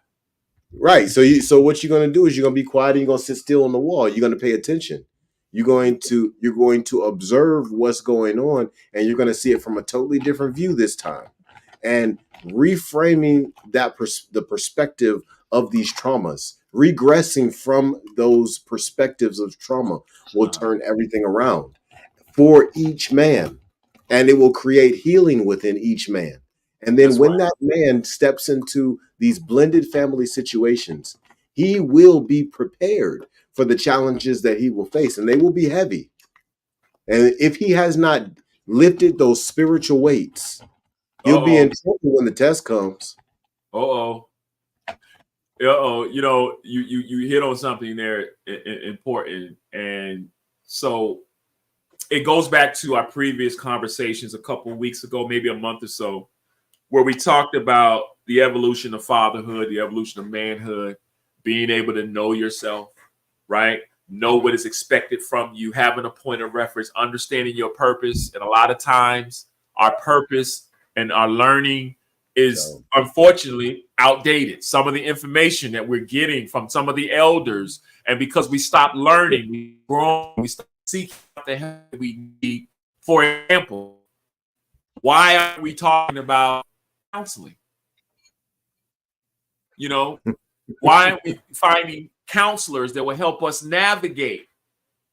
Right. So what you're gonna do is you're gonna be quiet and you're gonna sit still on the wall. You're gonna pay attention. You're going to observe what's going on, and you're going to see it from a totally different view this time. And reframing the perspective of these traumas, regressing from those perspectives of trauma will turn everything around for each man, and it will create healing within each man. And then when that man steps into these blended family situations, he will be prepared for the challenges that he will face, and they will be heavy. And if he has not lifted those spiritual weights, he'll be in trouble when the test comes. You hit on something there important. And so it goes back to our previous conversations a couple of weeks ago, maybe a month or so, where we talked about the evolution of fatherhood, the evolution of manhood, being able to know yourself, right? Know what is expected from you, having a point of reference, understanding your purpose. And a lot of times our purpose and our learning is unfortunately outdated. Some of the information that we're getting from some of the elders, and because we stop learning, we grow, we stop seeking out the help we need. For example, why are we talking about counseling? Why aren't we finding counselors that will help us navigate,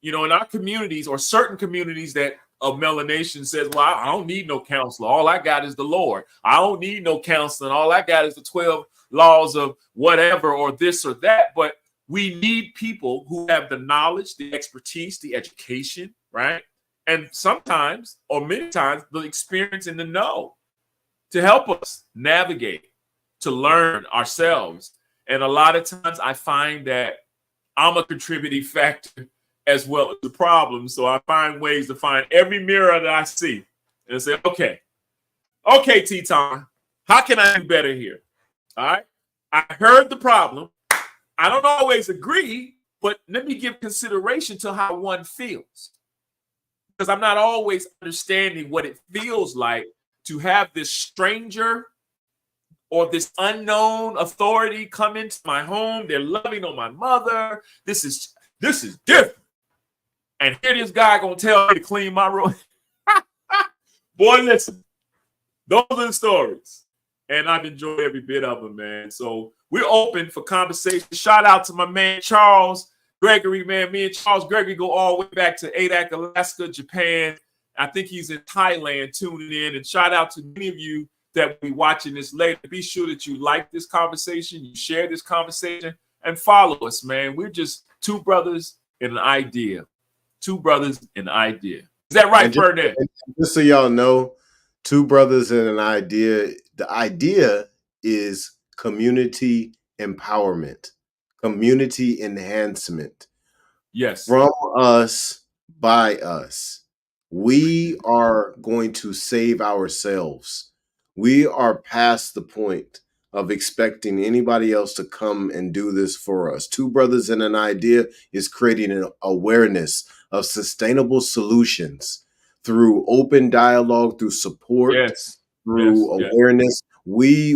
in our communities, or certain communities that of melanation says, well, I don't need no counselor. All I got is the Lord. I don't need no counseling. All I got is the 12 laws of whatever, or this or that. But we need people who have the knowledge, the expertise, the education, right? And sometimes, or many times, the experience and the know to help us navigate, to learn ourselves. And a lot of times I find that I'm a contributing factor as well as the problem. So I find ways to find every mirror that I see and say, okay, Teton, how can I do better here? All right. I heard the problem. I don't always agree, but let me give consideration to how one feels. Because I'm not always understanding what it feels like to have this stranger or this unknown authority come into my home. They're loving on my mother. This is different. And here this guy gonna tell me to clean my room. Boy, listen, those are the stories. And I've enjoyed every bit of them, man. So we're open for conversation. Shout out to my man, Charles Gregory, man. Me and Charles Gregory go all the way back to Adak, Alaska, Japan. I think he's in Thailand tuning in. And shout out to many of you that will be watching this later. Be sure that you like this conversation, you share this conversation, and follow us, man. We're just two brothers and an idea. Two brothers and an idea. Is that right, Burnett? Just so y'all know, Two Brothers and an Idea. The idea is community empowerment, community enhancement. Yes. From us, by us. We are going to save ourselves. We are past the point of expecting anybody else to come and do this for us. Two Brothers and an Idea is creating an awareness of sustainable solutions through open dialogue, through support, through awareness. We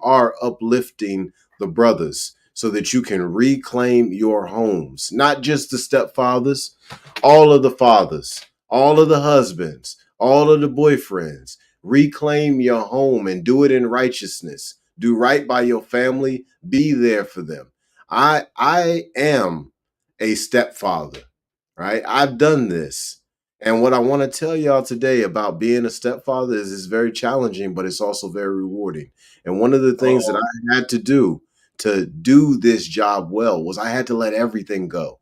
are uplifting the brothers so that you can reclaim your homes, not just the stepfathers, all of the fathers, all of the husbands, all of the boyfriends. Reclaim your home and do it in righteousness. Do right by your family. Be there for them. I am a stepfather, right? I've done this. And what I want to tell y'all today about being a stepfather is it's very challenging, but it's also very rewarding. And one of the things that I had to do this job well was I had to let everything go.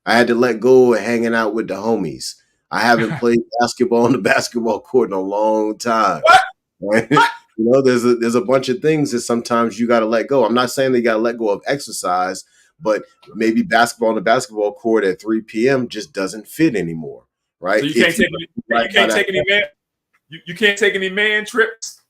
I had to let go of hanging out with the homies. I haven't played basketball on the basketball court in a long time. Right? There's a bunch of things that sometimes you got to let go. I'm not saying they got to let go of exercise, but maybe basketball on the basketball court at 3 p.m. just doesn't fit anymore, right? So you can't If you take any, you can't take any man. You can't take any man trips.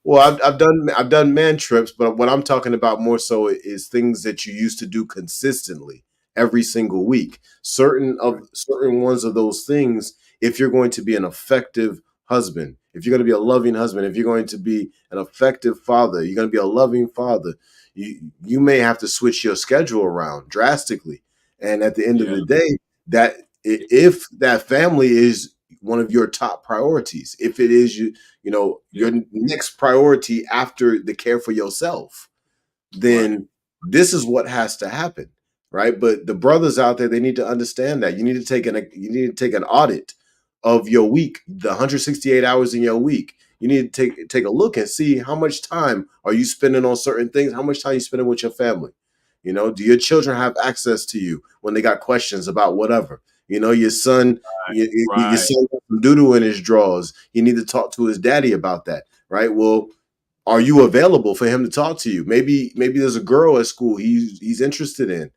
Well, I've done man trips, but what I'm talking about more so is things that you used to do consistently every single week. Certain ones of those things, if you're going to be an effective husband, if you're going to be a loving husband, if you're going to be an effective father, you're going to be a loving father, you may have to switch your schedule around drastically. And at the end of Yeah. the day, that if that family is one of your top priorities, if it is your next priority after the care for yourself, then this is what has to happen, right? But the brothers out there, they need to understand that you need to take an audit of your week, the 168 hours in your week. You need to take a look and see how much time are you spending on certain things, how much time you spending with your family. Do your children have access to you when they got questions about whatever? Your son, your son got some doo-doo in his drawers. You need to talk to his daddy about that, right? Well, are you available for him to talk to you? Maybe there's a girl at school he's interested in.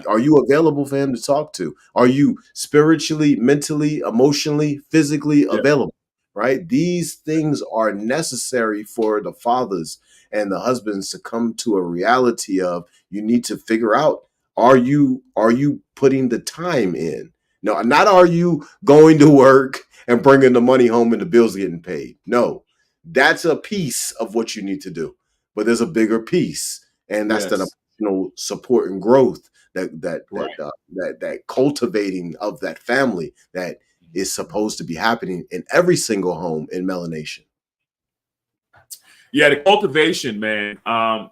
Are you available for him to talk to? Are you spiritually, mentally, emotionally, physically available? Right? These things are necessary for the fathers and the husbands to come to a reality of, you need to figure out, are you putting the time in? No, not are you going to work and bringing the money home and the bills getting paid. No, that's a piece of what you need to do, but there's a bigger piece, and that's that emotional support and growth, that cultivating of that family that is supposed to be happening in every single home in melanation. Yeah, the cultivation, man. Like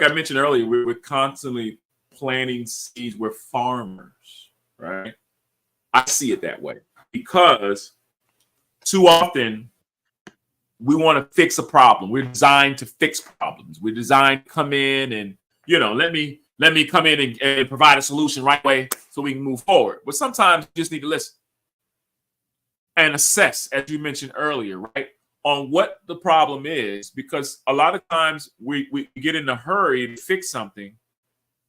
I mentioned earlier, we're constantly planting seeds. We're farmers, right? I see it that way because too often we want to fix a problem. We're designed to fix problems. We're designed to come in and, let me come in and provide a solution right away so we can move forward. But sometimes you just need to listen and assess, as you mentioned earlier, right, on what the problem is, because a lot of times we get in a hurry to fix something,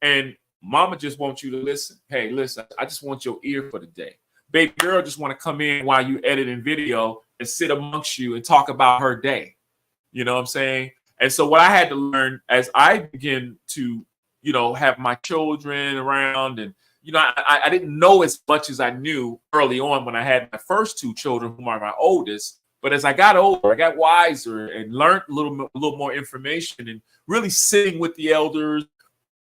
and mama just wants you to listen. Hey, listen, I just want your ear for the day. Baby girl just want to come in while you editing video and sit amongst you and talk about her day. You know what I'm saying? And so what I had to learn as I begin to, have my children around, and, I didn't know as much as I knew early on when I had my first two children, whom are my oldest. But as I got older, I got wiser and learned a little more information, and really sitting with the elders,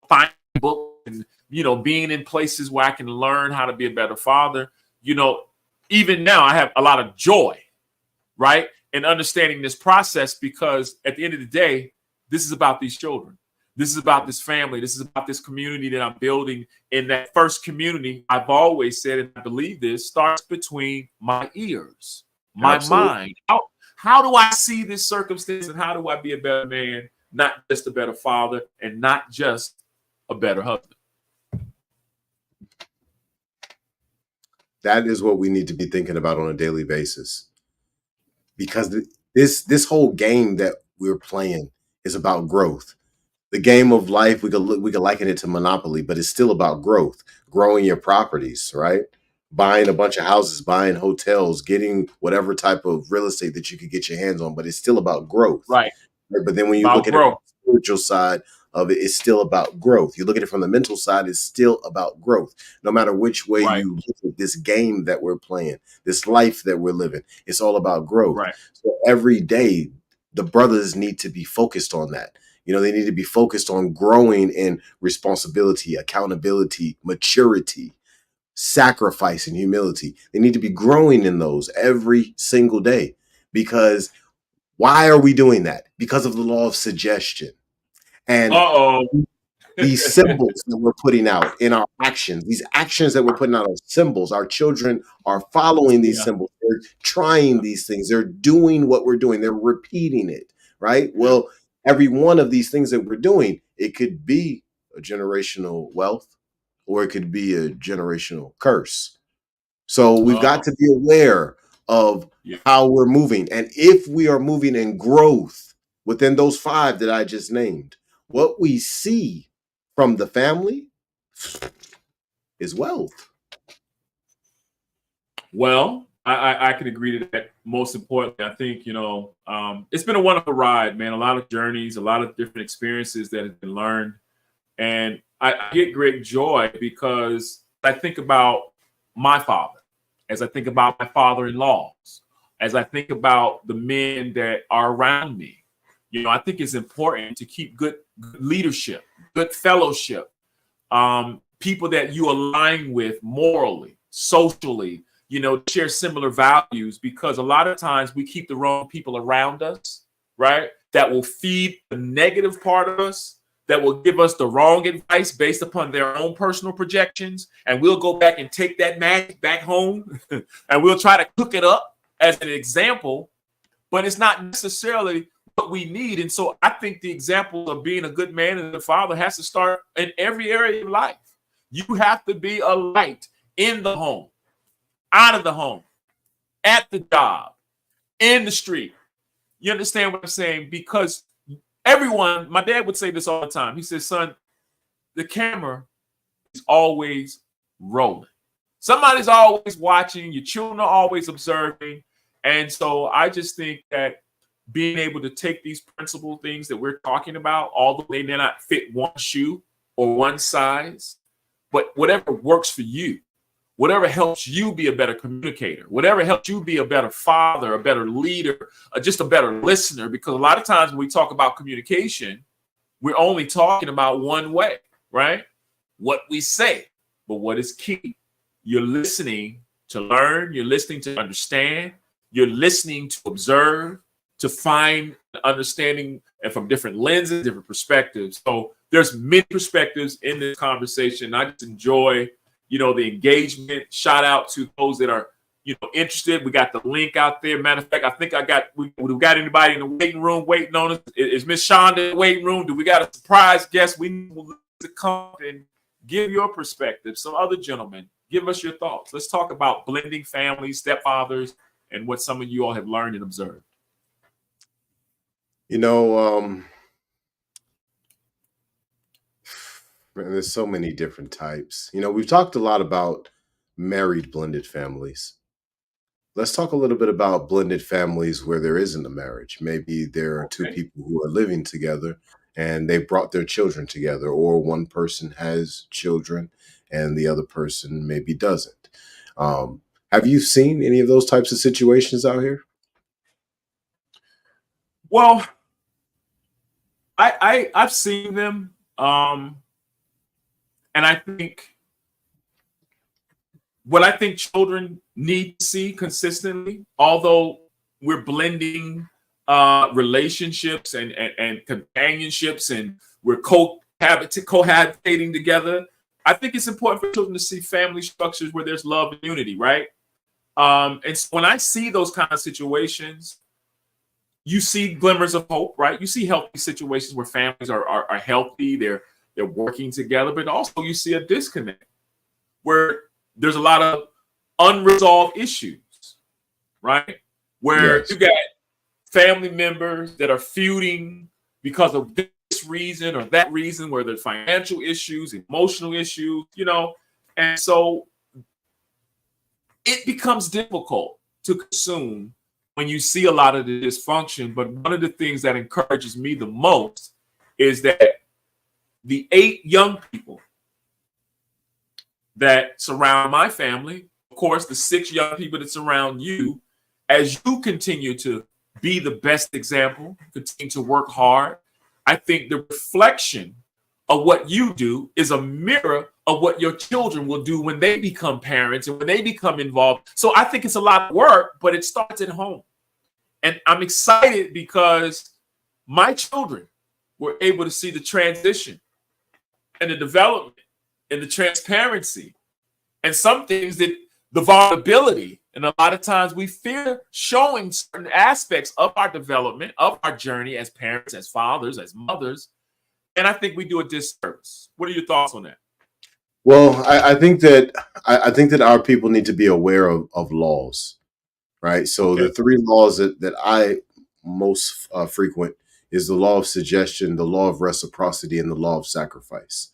finding books, and, being in places where I can learn how to be a better father. Even now I have a lot of joy, right, in understanding this process, because at the end of the day, this is about these children. This is about this family. This is about this community that I'm building. In that first community, I've always said, and I believe this, starts between my ears, my mind. How do I see this circumstance, and how do I be a better man, not just a better father, and not just a better husband? That is what we need to be thinking about on a daily basis, because this whole game that we're playing is about growth. The game of life, we could liken it to Monopoly, but it's still about growth, growing your properties, right? Buying a bunch of houses, buying hotels, getting whatever type of real estate that you could get your hands on, but it's still about growth. Right. But then when you look at it from the spiritual side of it, it's still about growth. You look at it from the mental side, it's still about growth. No matter which way you look at this game that we're playing, this life that we're living, it's all about growth. Right. So every day, the brothers need to be focused on that. They need to be focused on growing in responsibility, accountability, maturity, sacrifice, and humility. They need to be growing in those every single day. Because why are we doing that? Because of the law of suggestion. And these symbols that we're putting out in our actions, these actions that we're putting out are symbols. Our children are following these symbols. They're trying these things. They're doing what we're doing. They're repeating it, right? Well, every one of these things that we're doing, it could be a generational wealth, or it could be a generational curse. So we've got to be aware of Yeah. how we're moving. And if we are moving in growth within those 5 that I just named, what we see from the family is wealth. Well, I could agree to that. Most importantly, I think, it's been a wonderful ride, man. A lot of journeys, a lot of different experiences that have been learned. And I get great joy because I think about my father, as I think about my father-in-laws, as I think about the men that are around me. I think it's important to keep good leadership, good fellowship, people that you align with morally, socially, share similar values, because a lot of times we keep the wrong people around us, right? That will feed the negative part of us, that will give us the wrong advice based upon their own personal projections. And we'll go back and take that magic back home and we'll try to cook it up as an example, but it's not necessarily what we need. And so I think the example of being a good man and a father has to start in every area of life. You have to be a light in the home, out of the home, at the job, in the street. You understand what I'm saying? Because everyone, my dad would say this all the time. He says, son, the camera is always rolling. Somebody's always watching. Your children are always observing. And so I just think that being able to take these principal things that we're talking about, although they may not fit one shoe or one size, but whatever works for you, whatever helps you be a better communicator, whatever helps you be a better father, a better leader, just a better listener. Because a lot of times when we talk about communication, we're only talking about one way, right? What we say. But what is key? You're listening to learn, you're listening to understand, you're listening to observe, to find understanding, and from different lenses, different perspectives. So there's many perspectives in this conversation. I just enjoy, the engagement. Shout out to those that are, interested. We got the link out there. Matter of fact, I think we got anybody in the waiting room waiting on us. Is Miss Shonda in the waiting room? Do we got a surprise guest? We need to come and give your perspective. Some other gentlemen, give us your thoughts. Let's talk about blending families, stepfathers, and what some of you all have learned and observed. There's so many different types. We've talked a lot about married blended families. Let's talk a little bit about blended families where there isn't a marriage. Maybe there are two people who are living together and they brought their children together, or one person has children and the other person maybe doesn't. Have you seen any of those types of situations out here? Well, I've seen them. And I think what I think children need to see consistently, although we're blending relationships and companionships, and we're cohabitating together, I think it's important for children to see family structures where there's love and unity, right? And so when I see those kind of situations, you see glimmers of hope, right? You see healthy situations where families are healthy, they're working together, but also you see a disconnect where there's a lot of unresolved issues, right? Where you got family members that are feuding because of this reason or that reason, where there's financial issues, emotional issues, and so it becomes difficult to consume when you see a lot of the dysfunction. But one of the things that encourages me the most is that the 8 young people that surround my family, of course, the 6 young people that surround you, as you continue to be the best example, continue to work hard, I think the reflection of what you do is a mirror of what your children will do when they become parents and when they become involved. So I think it's a lot of work, but it starts at home. And I'm excited because my children were able to see the transition and the development and the transparency and some things that the vulnerability. And a lot of times we fear showing certain aspects of our development, of our journey as parents, as fathers, as mothers. And I think we do a disservice. What are your thoughts on that? Well, I think that our people need to be aware of laws. right? So Okay. the three laws that I most frequent is the law of suggestion, the law of reciprocity, and the law of sacrifice,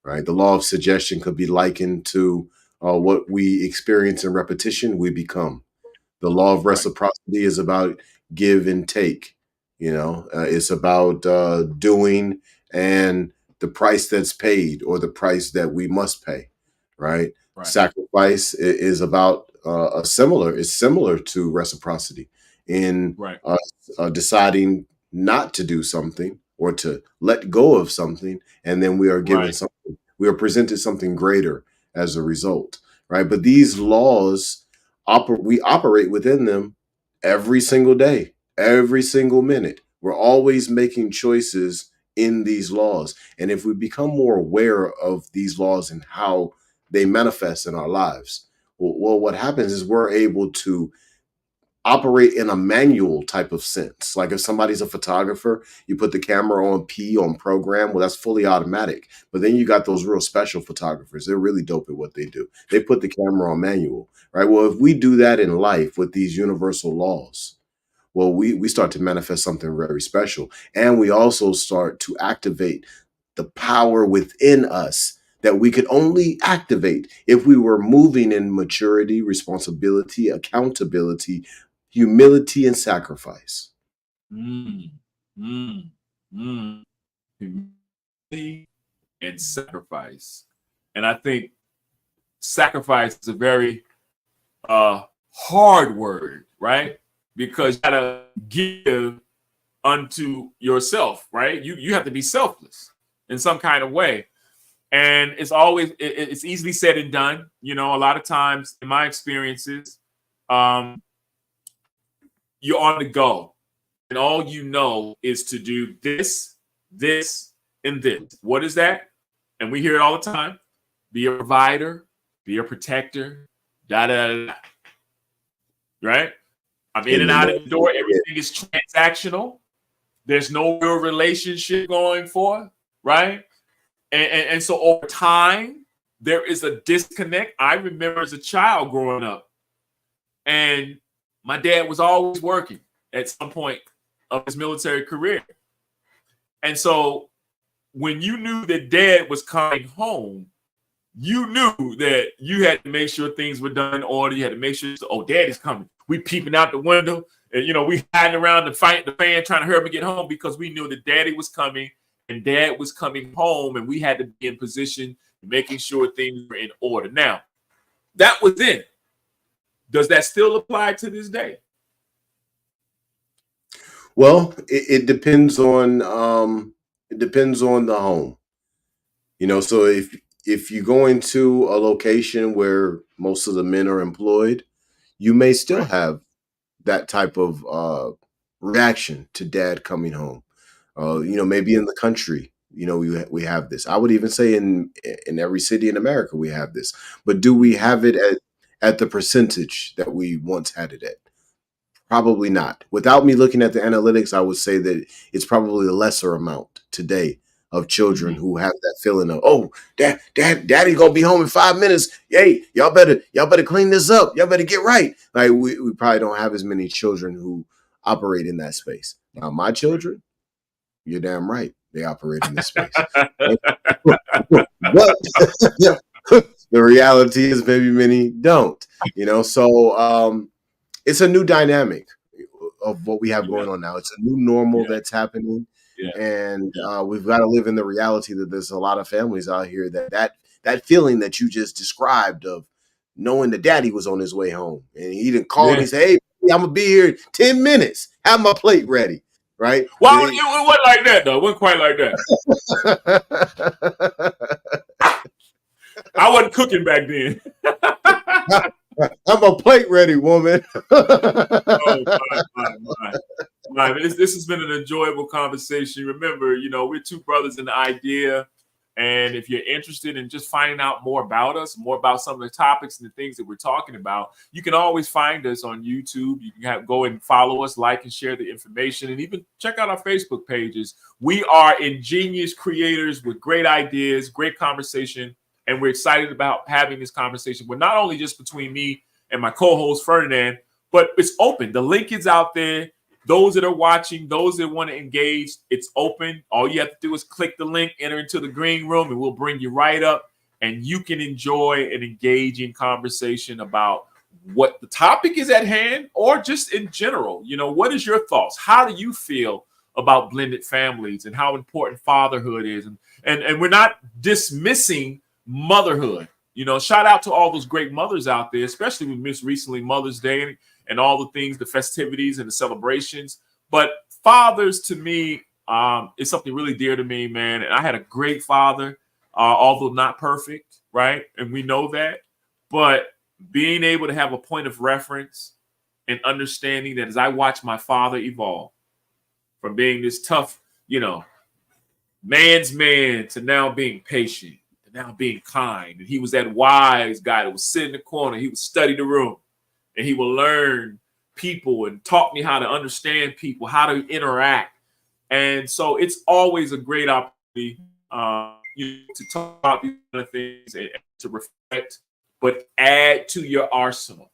right? The law of suggestion could be likened to what we experience in repetition, we become. The law of Right. reciprocity is about give and take. It's about doing and the price that's paid or the price that we must pay, right? Right. Sacrifice is about it's similar to reciprocity in Right. deciding not to do something or to let go of something, and then we are given Right. something. We are presented something greater as a result, right? But these laws we operate within them every single day, every single minute. We're always making choices in these laws. And if we become more aware of these laws and how they manifest in our lives, well, what happens is we're able to operate in a manual type of sense. Like if somebody's a photographer, you put the camera on P on program, well, that's fully automatic. But then you got those real special photographers. They're really dope at what they do. They put the camera on manual, right? Well, if we do that in life with these universal laws, well, we start to manifest something very special. And we also start to activate the power within us that we could only activate if we were moving in maturity, responsibility, accountability, humility, and sacrifice. Mm, mm, mm. Humility and sacrifice. And I think sacrifice is a very hard word, right? Because you gotta give unto yourself, right? You have to be selfless in some kind of way. And it's easily said and done. A lot of times in my experiences, um, you're on the go. And all you know is to do this, this, and this. What is that? And we hear it all the time. Be a provider, be a protector, da da da, da. Right? I'm in In and the out name of the door. Everything is transactional. There's no real relationship going for, right? And so over time, there is a disconnect. I remember as a child growing up, and my dad was always working at some point of his military career. And so when you knew that dad was coming home, you knew that you had to make sure things were done in order. You had to make sure, oh, dad is coming. We peeping out the window, and we hiding around the fan trying to hurry up and get home because we knew that daddy was coming and dad was coming home, and we had to be in position, making sure things were in order. Now, that was then. Does that still apply to this day? Well, it depends on the home. So if you go into a location where most of the men are employed, you may still Right. have that type of reaction to dad coming home. Maybe in the country, we have this. I would even say in every city in America we have this. But do we have it at the percentage that we once had it at? Probably not. Without me looking at the analytics, I would say that it's probably a lesser amount today of children Mm-hmm. who have that feeling of, oh, daddy gonna be home in 5 minutes. Hey, y'all better clean this up. Y'all better get right. Like we probably don't have as many children who operate in that space. Now, my Right. children, you're damn right, they operate in this space. But the reality is maybe many don't. So it's a new dynamic of what we have Yeah. going on now. It's a new normal Yeah. that's happening, Yeah. and Yeah. we've got to live in the reality that there's a lot of families out here that feeling that you just described of knowing that daddy was on his way home and he didn't call and Yeah. he said, "Hey, I'm gonna be here in 10 minutes. Have my plate ready." Right? Well, it wasn't like that though. It wasn't quite like that. I wasn't cooking back then. Have a plate ready, woman. Oh my. This has been an enjoyable conversation. Remember, we're two brothers in the idea. And if you're interested in just finding out more about us, more about some of the topics and the things that we're talking about, you can always find us on YouTube. You can go and follow us, like and share the information, and even check out our Facebook pages. We are ingenious creators with great ideas, great conversation, and we're excited about having this conversation. But not only just between me and my co-host Ferdinand, But it's open. The link is out there. Those that are watching, those that want to engage, it's open. All you have to do is click the link, enter into the green room, and we'll bring you right up, and you can enjoy an engaging conversation about what the topic is at hand, or just in general. You know, what is your thoughts? How do you feel about blended families and how important fatherhood is? And we're not dismissing motherhood. You know, shout out to all those great mothers out there, especially we missed recently Mother's Day and all the things, the festivities and the celebrations. But fathers, to me, is something really dear to me, man. And I had a great father, although not perfect, right? And we know that. But being able to have a point of reference and understanding that as I watch my father evolve from being this tough, you know, man's man to now being patient, to now being kind. And he was that wise guy that would sit in the corner. He would study the room and he would learn people and taught me how to understand people, how to interact. And so it's always a great opportunity to talk about these kind of things and to reflect, but add to your arsenal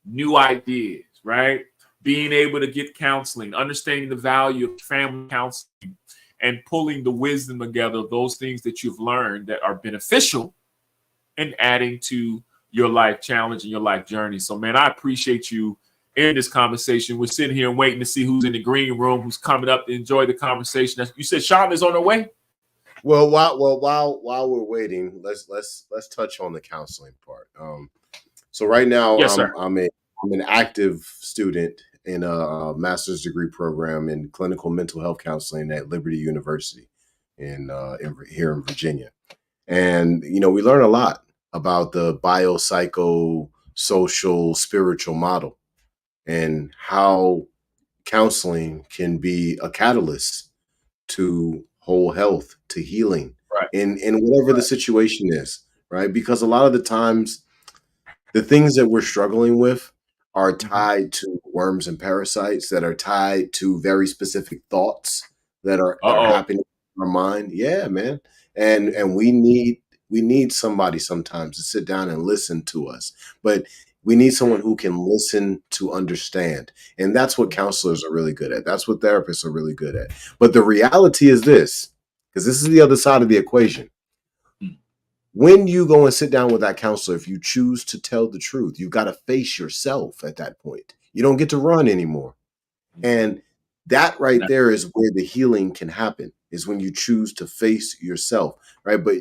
new ideas, right? Being able to get counseling, understanding the value of family counseling, and pulling the wisdom together of those things that you've learned that are beneficial and adding to your life challenge and your life journey. So, man, I appreciate you in this conversation. We're sitting here and waiting to see who's in the green room, who's coming up to enjoy the conversation. You said Sean is on her way? Well, while we're waiting, let's touch on the counseling part. So right now, yes, I'm an active student in a master's degree program in clinical mental health counseling at Liberty University here in Virginia. And, you know, we learn a lot about the biopsychosocial spiritual model and how counseling can be a catalyst to whole health, to healing, right, in whatever the situation is, right? Because a lot of the times the things that we're struggling with are tied to worms and parasites, that are tied to very specific thoughts that are happening in our mind. Yeah, man. And we need somebody sometimes to sit down and listen to us. But we need someone who can listen to understand. And that's what counselors are really good at. That's what therapists are really good at. But the reality is this, because this is the other side of the equation. When you go and sit down with that counselor, if you choose to tell the truth, you've got to face yourself at that point. You don't get to run anymore. And that right there is where the healing can happen, is when you choose to face yourself, right? But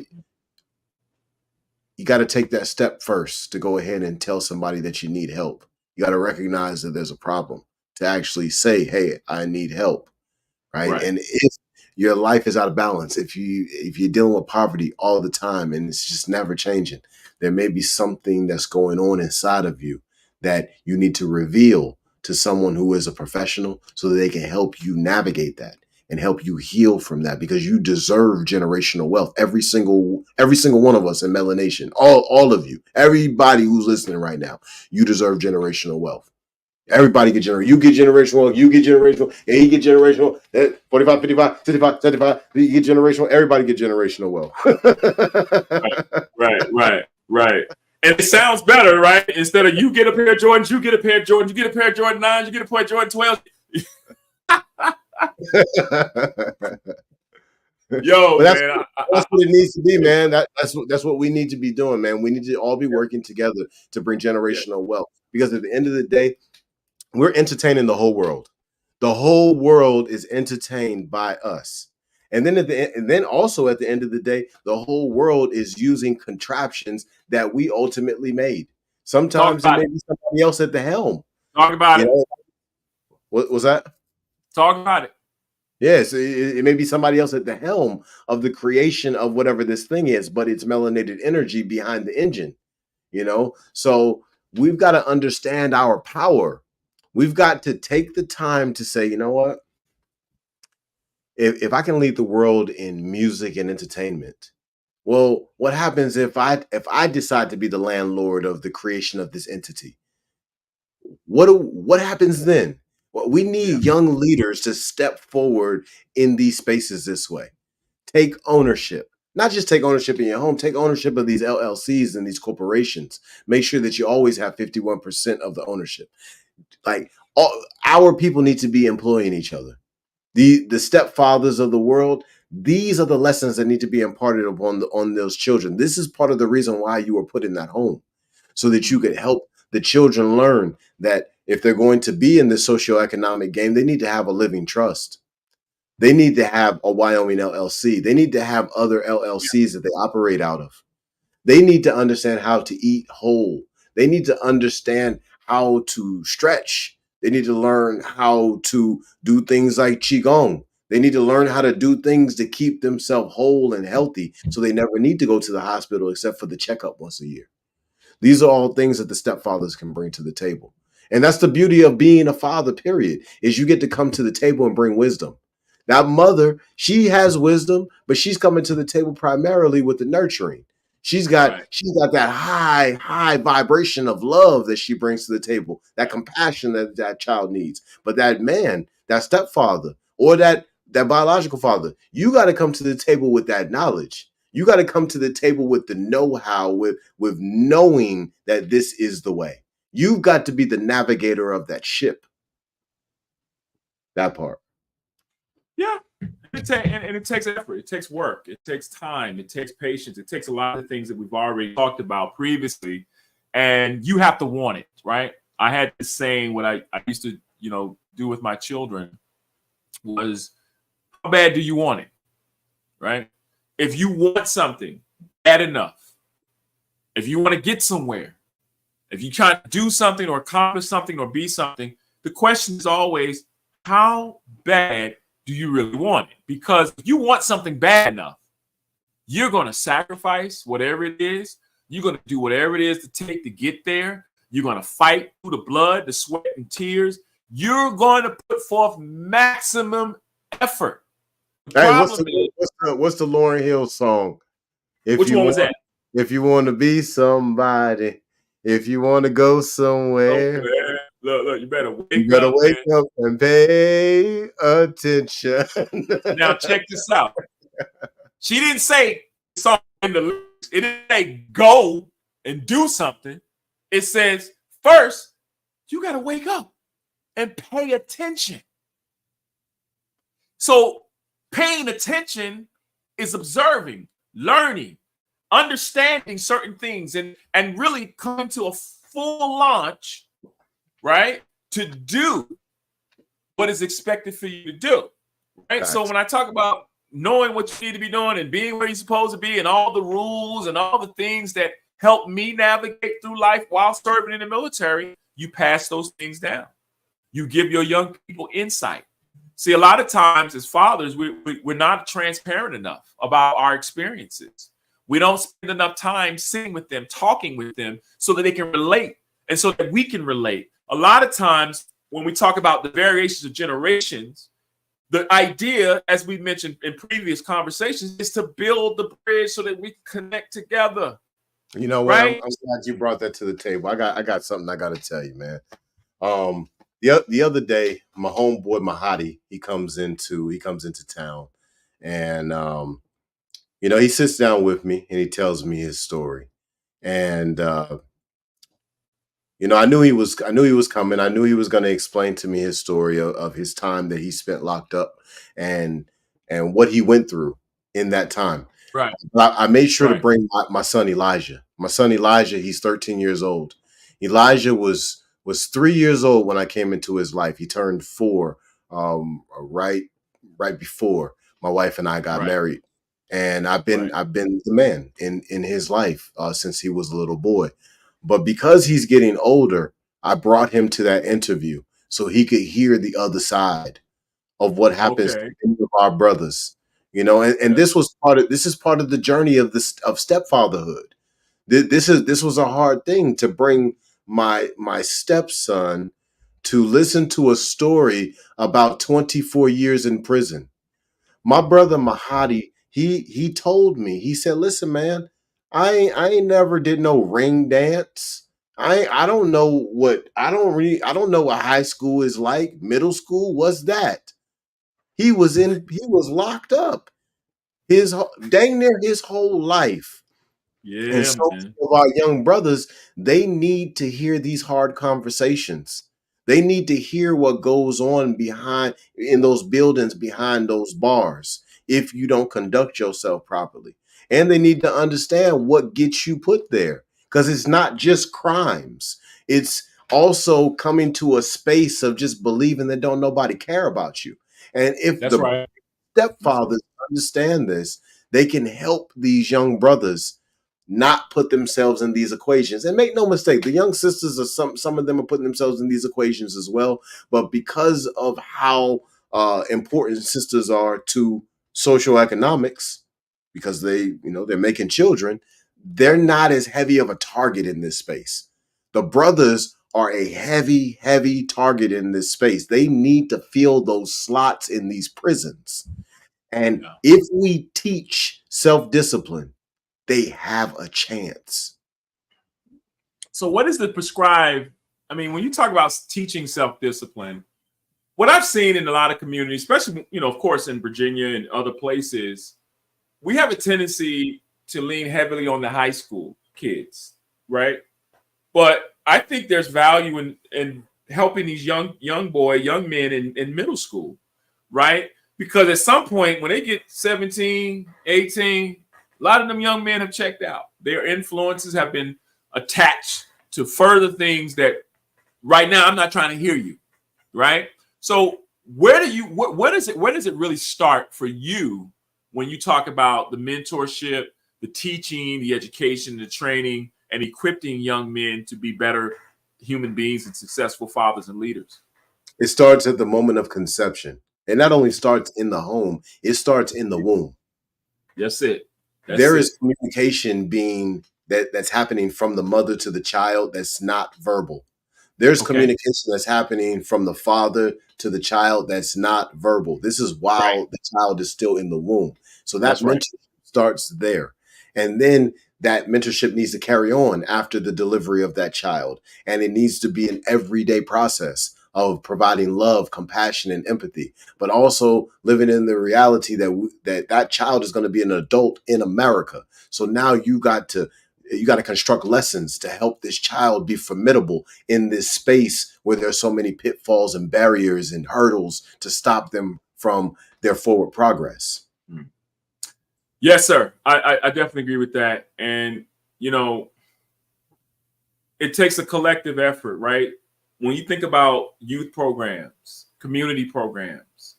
you got to take that step first to go ahead and tell somebody that you need help. You got to recognize that there's a problem, to actually say, hey, I need help, right? And if your life is out of balance, if you're dealing with poverty all the time and it's just never changing, there may be something that's going on inside of you that you need to reveal to someone who is a professional so that they can help you navigate that and help you heal from that, because you deserve generational wealth. Every single one of us in Melanation, all of you, everybody who's listening right now, you deserve generational wealth. Everybody get generational. You get generational. You get generational. And he get generational. 45, 55, 65, 75. You get generational. Everybody get generational wealth. Right. And it sounds better, right? Instead of you get a pair of Jordans, you get a pair of Jordans, you get a pair of Jordan 9s, you get a pair of Jordan 12s. Yo, that's, man, that's what it needs to be, man. That's what we need to be doing, man. We need to all be working together to bring generational wealth. Because at the end of the day, we're entertaining the whole world. The whole world is entertained by us. And then also at the end of the day, the whole world is using contraptions that we ultimately made. Sometimes it may be somebody else at the helm. Talk about it. What was that? Talk about it. Yes, it may be somebody else at the helm of the creation of whatever this thing is, but it's melanated energy behind the engine, you know? So we've got to understand our power. We've got to take the time to say, you know what? If I can lead the world in music and entertainment, well, what happens if I decide to be the landlord of the creation of this entity? What happens then? Well, we need young leaders to step forward in these spaces this way. Take ownership. Not just take ownership in your home, take ownership of these LLCs and these corporations. Make sure that you always have 51% of the ownership. Like our people need to be employing each other. The stepfathers of the world, these are the lessons that need to be imparted upon on those children. This is part of the reason why you were put in that home, so that you could help the children learn that if they're going to be in the socioeconomic game, they need to have a living trust. They need to have a Wyoming LLC. They need to have other LLCs that they operate out of. They need to understand how to eat whole. They need to understand how to stretch. They need to learn how to do things like Qigong. They need to learn how to do things to keep themselves whole and healthy so they never need to go to the hospital except for the checkup once a year. These are all things that the stepfathers can bring to the table. And that's the beauty of being a father, period, is you get to come to the table and bring wisdom. That mother, she has wisdom, but she's coming to the table primarily with the nurturing. She's got that high vibration of love that she brings to the table, that compassion that that child needs. But that man, that stepfather, or that biological father, you got to come to the table with that knowledge. You got to come to the table with the know-how, with knowing that this is the way. You've got to be the navigator of that ship. That part. Yeah. And it takes effort. It takes work. It takes time. It takes patience. It takes a lot of things that we've already talked about previously. And you have to want it, right? I had this saying what I used to, do with my children was, how bad do you want it? Right? If you want something bad enough, if you want to get somewhere, if you try to do something or accomplish something or be something, the question is always, how bad do you really want it? Because if you want something bad enough, you're going to sacrifice whatever it is. You're going to do whatever it is to take to get there. You're going to fight through the blood, the sweat, and tears. You're going to put forth maximum effort. Hey, what's the Lauryn Hill song? Which one was that? If you want to be somebody, if you want to go somewhere, look, you better wake up and pay attention. Now check this out. She didn't say something in the lyrics. It didn't say go and do something. It says first you got to wake up and pay attention. So paying attention is observing, learning, understanding certain things, and really coming to a full launch, right, to do what is expected for you to do, right? Gotcha. So when I talk about knowing what you need to be doing and being where you're supposed to be and all the rules and all the things that help me navigate through life while serving in the military, you pass those things down. You give your young people insight. See, a lot of times as fathers, we're not transparent enough about our experiences. We don't spend enough time sitting with them, talking with them so that they can relate and so that we can relate. A lot of times when we talk about the variations of generations, the idea, as we mentioned in previous conversations, is to build the bridge so that we can connect together. You know what? Right? I'm glad you brought that to the table. I got something I got to tell you, man. The other day, my homeboy Mahadi, he comes into town, and he sits down with me and he tells me his story, and I knew he was coming. I knew he was going to explain to me his story of his time that he spent locked up and what he went through in that time. Right. I made sure to bring my son Elijah. My son Elijah, he's 13 years old. Elijah was 3 years old when I came into his life. He turned 4 right before my wife and I got married. And I've been the man in his life since he was a little boy. But because he's getting older, I brought him to that interview so he could hear the other side of what happens to any of our brothers. And this is part of the journey of stepfatherhood. This was a hard thing to bring my stepson to listen to a story about 24 years in prison. My brother Mahadi, he told me, he said, listen, man, I ain't never did no ring dance. I don't know what high school is like. Middle school, what's that? He was locked up dang near his whole life. Yeah, and so of our young brothers, they need to hear these hard conversations. They need to hear what goes on behind in those buildings behind those bars if you don't conduct yourself properly. And they need to understand what gets you put there, because it's not just crimes. It's also coming to a space of just believing that don't nobody care about you. And if That's the right. stepfathers understand this, they can help these young brothers not put themselves in these equations. And make no mistake, the young sisters are some of them are putting themselves in these equations as well. But because of how important sisters are to social economics, because they're making children, they're not as heavy of a target in this space. The brothers are a heavy target in this space. They need to fill those slots in these prisons. And Yeah. if we teach self-discipline, they have a chance. So what is the prescribed? I mean, when you talk about teaching self-discipline, what I've seen in a lot of communities, especially, of course, in Virginia and other places, we have a tendency to lean heavily on the high school kids, right? But I think there's value in helping these young men in middle school, right? Because at some point when they get 17, 18, a lot of them young men have checked out. Their influences have been attached to further things that right now I'm not trying to hear you, right? So where does it really start for you when you talk about the mentorship, the teaching, the education, the training, and equipping young men to be better human beings and successful fathers and leaders? It starts at the moment of conception. It not only starts in the home, it starts in the womb. That's it. There is communication that's happening from the mother to the child that's not verbal. There's communication that's happening from the father to the child that's not verbal. This is while the child is still in the womb. So that mentorship starts there. And then that mentorship needs to carry on after the delivery of that child. And it needs to be an everyday process of providing love, compassion, and empathy, but also living in the reality that child is going to be an adult in America. So now you got to construct lessons to help this child be formidable in this space where there's so many pitfalls and barriers and hurdles to stop them from their forward progress. Yes, sir. I definitely agree with that. And, it takes a collective effort, right? When you think about youth programs, community programs,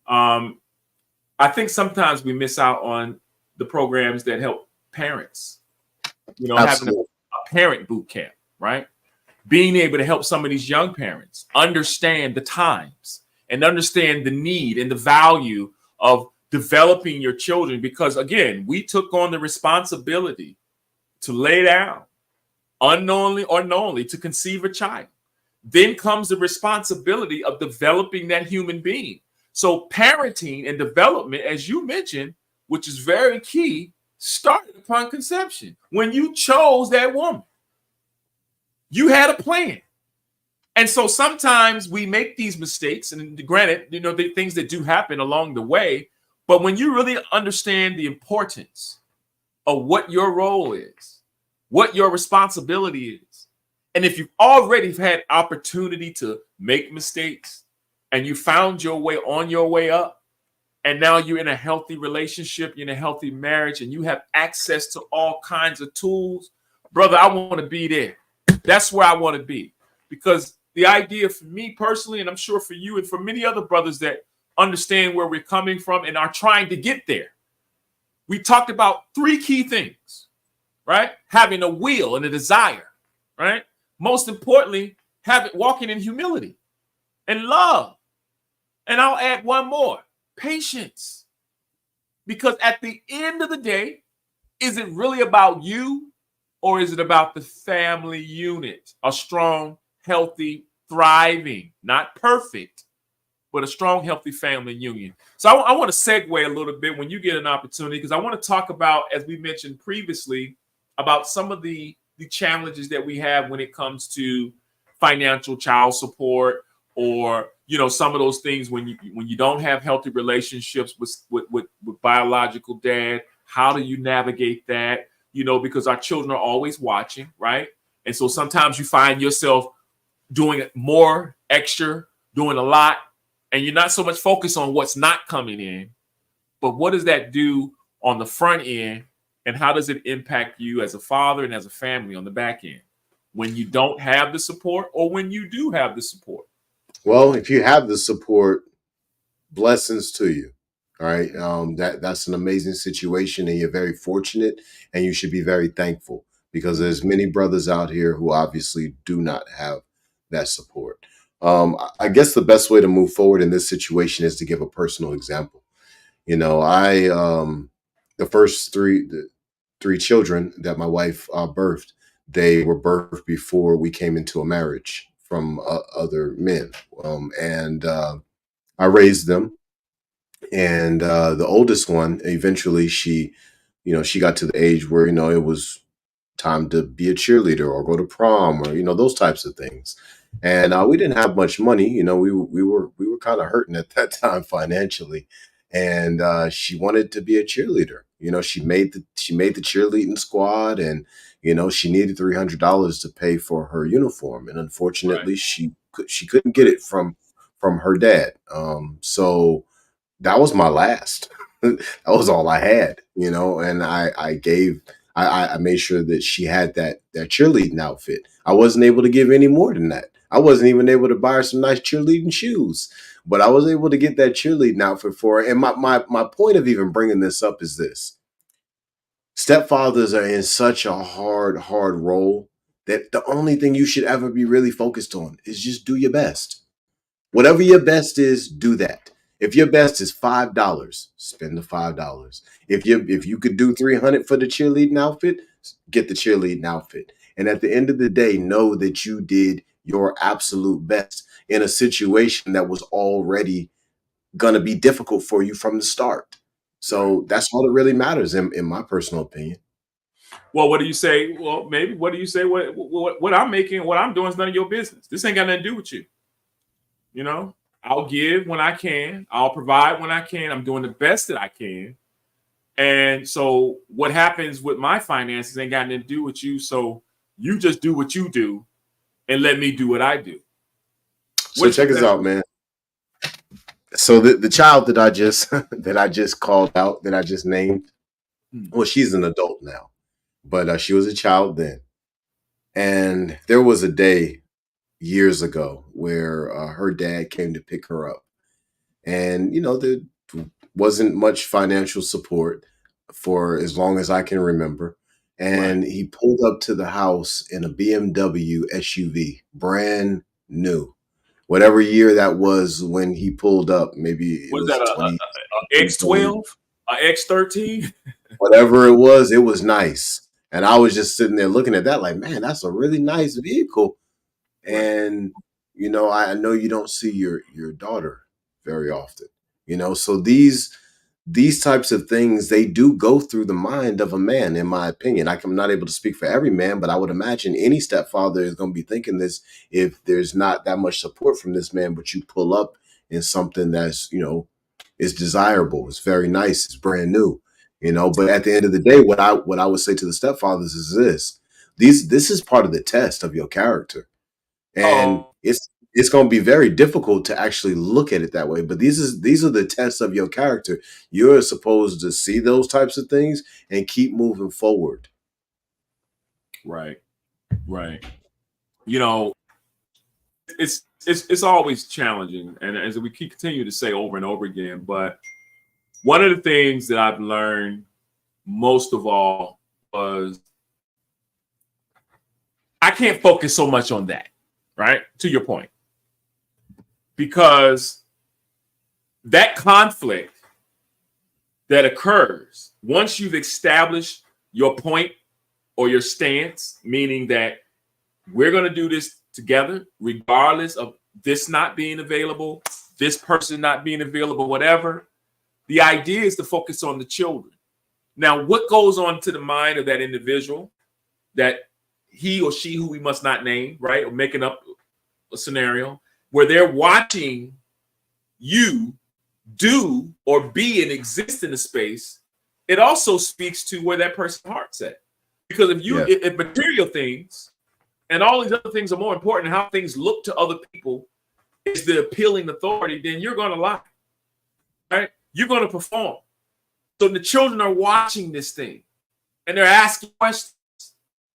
I think sometimes we miss out on the programs that help parents, having a parent boot camp, right? Being able to help some of these young parents understand the times and understand the need and the value of developing your children. Because again, we took on the responsibility to lay down, unknowingly or knowingly, to conceive a child. Then comes the responsibility of developing that human being. So parenting and development, as you mentioned, which is very key, started upon conception. When you chose that woman, you had a plan. And so sometimes we make these mistakes, and granted, the things that do happen along the way, but when you really understand the importance of what your role is, what your responsibility is, and if you've already had opportunity to make mistakes and you found your way on your way up, and now you're in a healthy relationship, you're in a healthy marriage, and you have access to all kinds of tools, brother, I want to be there. That's where I want to be. Because the idea for me personally, and I'm sure for you and for many other brothers that understand where we're coming from and are trying to get there, we talked about three key things, right? Having a will and a desire, right? Most importantly, walking in humility and love. And I'll add one more, patience. Because at the end of the day, is it really about you, or is it about the family unit? A strong, healthy, thriving, not perfect, but a strong, healthy family union. So I want to segue a little bit when you get an opportunity, because I want to talk about, as we mentioned previously, about some of the challenges that we have when it comes to financial child support, or some of those things when you don't have healthy relationships with biological dad. How do you navigate that? Because our children are always watching, right? And so sometimes you find yourself doing more extra, doing a lot, and you're not so much focused on what's not coming in, but what does that do on the front end, and how does it impact you as a father and as a family on the back end when you don't have the support or when you do have the support? Well, if you have the support, blessings to you. All right. That's an amazing situation, and you're very fortunate, and you should be very thankful, because there's many brothers out here who obviously do not have that support. I guess the best way to move forward in this situation is to give a personal example. You know, the first three children that my wife birthed, they were birthed before we came into a marriage from other men, and I raised them. And the oldest one, eventually, she got to the age where it was time to be a cheerleader or go to prom, or those types of things. And we didn't have much money. We were kind of hurting at that time financially, and she wanted to be a cheerleader. She made the cheerleading squad, and she needed $300 to pay for her uniform, and unfortunately, Right. she couldn't get it from her dad. So that was my last. That was all I had, and I made sure that she had that cheerleading outfit. I wasn't able to give any more than that. I wasn't even able to buy her some nice cheerleading shoes, but I was able to get that cheerleading outfit for her. And my point of even bringing this up is this: stepfathers are in such a hard role that the only thing you should ever be really focused on is just do your best. Whatever your best is, do that. If your best is $5, spend the $5. If you could do 300 for the cheerleading outfit, get the cheerleading outfit. And at the end of the day, know that you did your absolute best in a situation that was already going to be difficult for you from the start. Right. So that's all that really matters, in my personal opinion. Well, what do you say? Well, maybe what do you say? What I'm making, what I'm doing is none of your business. This ain't got nothing to do with you. I'll give when I can. I'll provide when I can. I'm doing the best that I can. And so what happens with my finances ain't got nothing to do with you. So you just do what you do and let me do what I do. So check us out, man. So the child that I just that I just called out, that I just named, well, she's an adult now, but she was a child then. And there was a day years ago where her dad came to pick her up, and there wasn't much financial support for as long as I can remember. Right. And he pulled up to the house in a BMW SUV, brand new. Whatever year that was when he pulled up, maybe it Was was that a 20, X12, a X13? whatever it was nice. And I was just sitting there looking at that like, man, that's a really nice vehicle. Right. And I know you don't see your daughter very often. So these types of things, they do go through the mind of a man, in my opinion. I'm not able to speak for every man, but I would imagine any stepfather is going to be thinking this if there's not that much support from this man, but you pull up in something that's is desirable, it's very nice, it's brand new. But at the end of the day, what I would say to the stepfathers is this is part of the test of your character. And Oh, it's going to be very difficult to actually look at it that way, but these are the tests of your character. You're supposed to see those types of things and keep moving forward. right. Right. You know, it's always challenging, and as we continue to say over and over again, but one of the things that I've learned most of all was I can't focus so much on that, right? To your point. Because that conflict that occurs once you've established your point or your stance, meaning that we're going to do this together, regardless of this not being available, this person not being available, whatever. The idea is to focus on the children. Now, what goes on to the mind of that individual, that he or she, who we must not name, right? Or making up a scenario where they're watching you do or be and exist in a space, it also speaks to where that person's heart's at. Because if Yeah. if material things and all these other things are more important, how things look to other people is the appealing authority, then you're going to lie, right? You're going to perform. So the children are watching this thing and they're asking questions.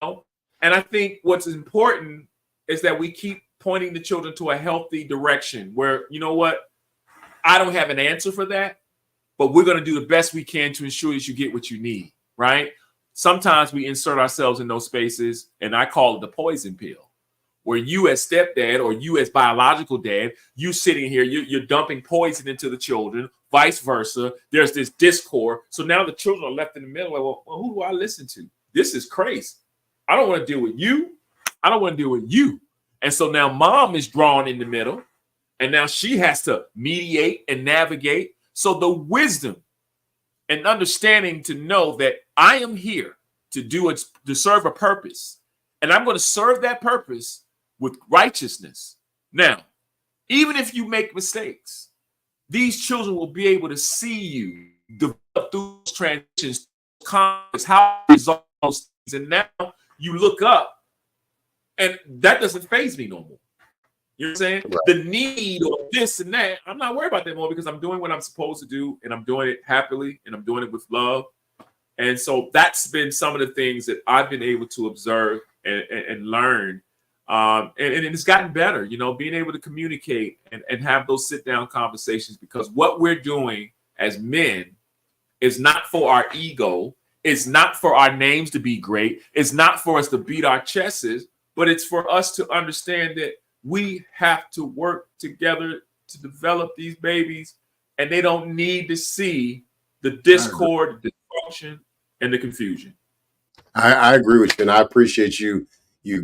You know? And I think what's important is that we keep pointing the children to a healthy direction where, you know what, I don't have an answer for that, but we're going to do the best we can to ensure that you get what you need, right? Sometimes we insert ourselves in those spaces, and I call it the poison pill, where you as stepdad or you as biological dad, you sitting here, you're dumping poison into the children, vice versa. There's this discord. So now the children are left in the middle. Like, well, who do I listen to? This is crazy. I don't want to deal with you. I don't want to deal with you. And so now mom is drawn in the middle, and now she has to mediate and navigate. So the wisdom and understanding to know that I am here to serve a purpose, and I'm going to serve that purpose with righteousness. Now, even if you make mistakes, these children will be able to see you develop those transitions, how to resolve those things. And now you look up, and that doesn't faze me no more. You know what I'm saying? Right. The need or this and that, I'm not worried about that more because I'm doing what I'm supposed to do, and I'm doing it happily, and I'm doing it with love. And so that's been some of the things that I've been able to observe and learn. And it's gotten better, you know, being able to communicate and have those sit-down conversations, because what we're doing as men is not for our ego. It's not for our names to be great. It's not for us to beat our chests, but it's for us to understand that we have to work together to develop these babies, and they don't need to see the discord, the dysfunction, and the confusion. I agree with you, and I appreciate you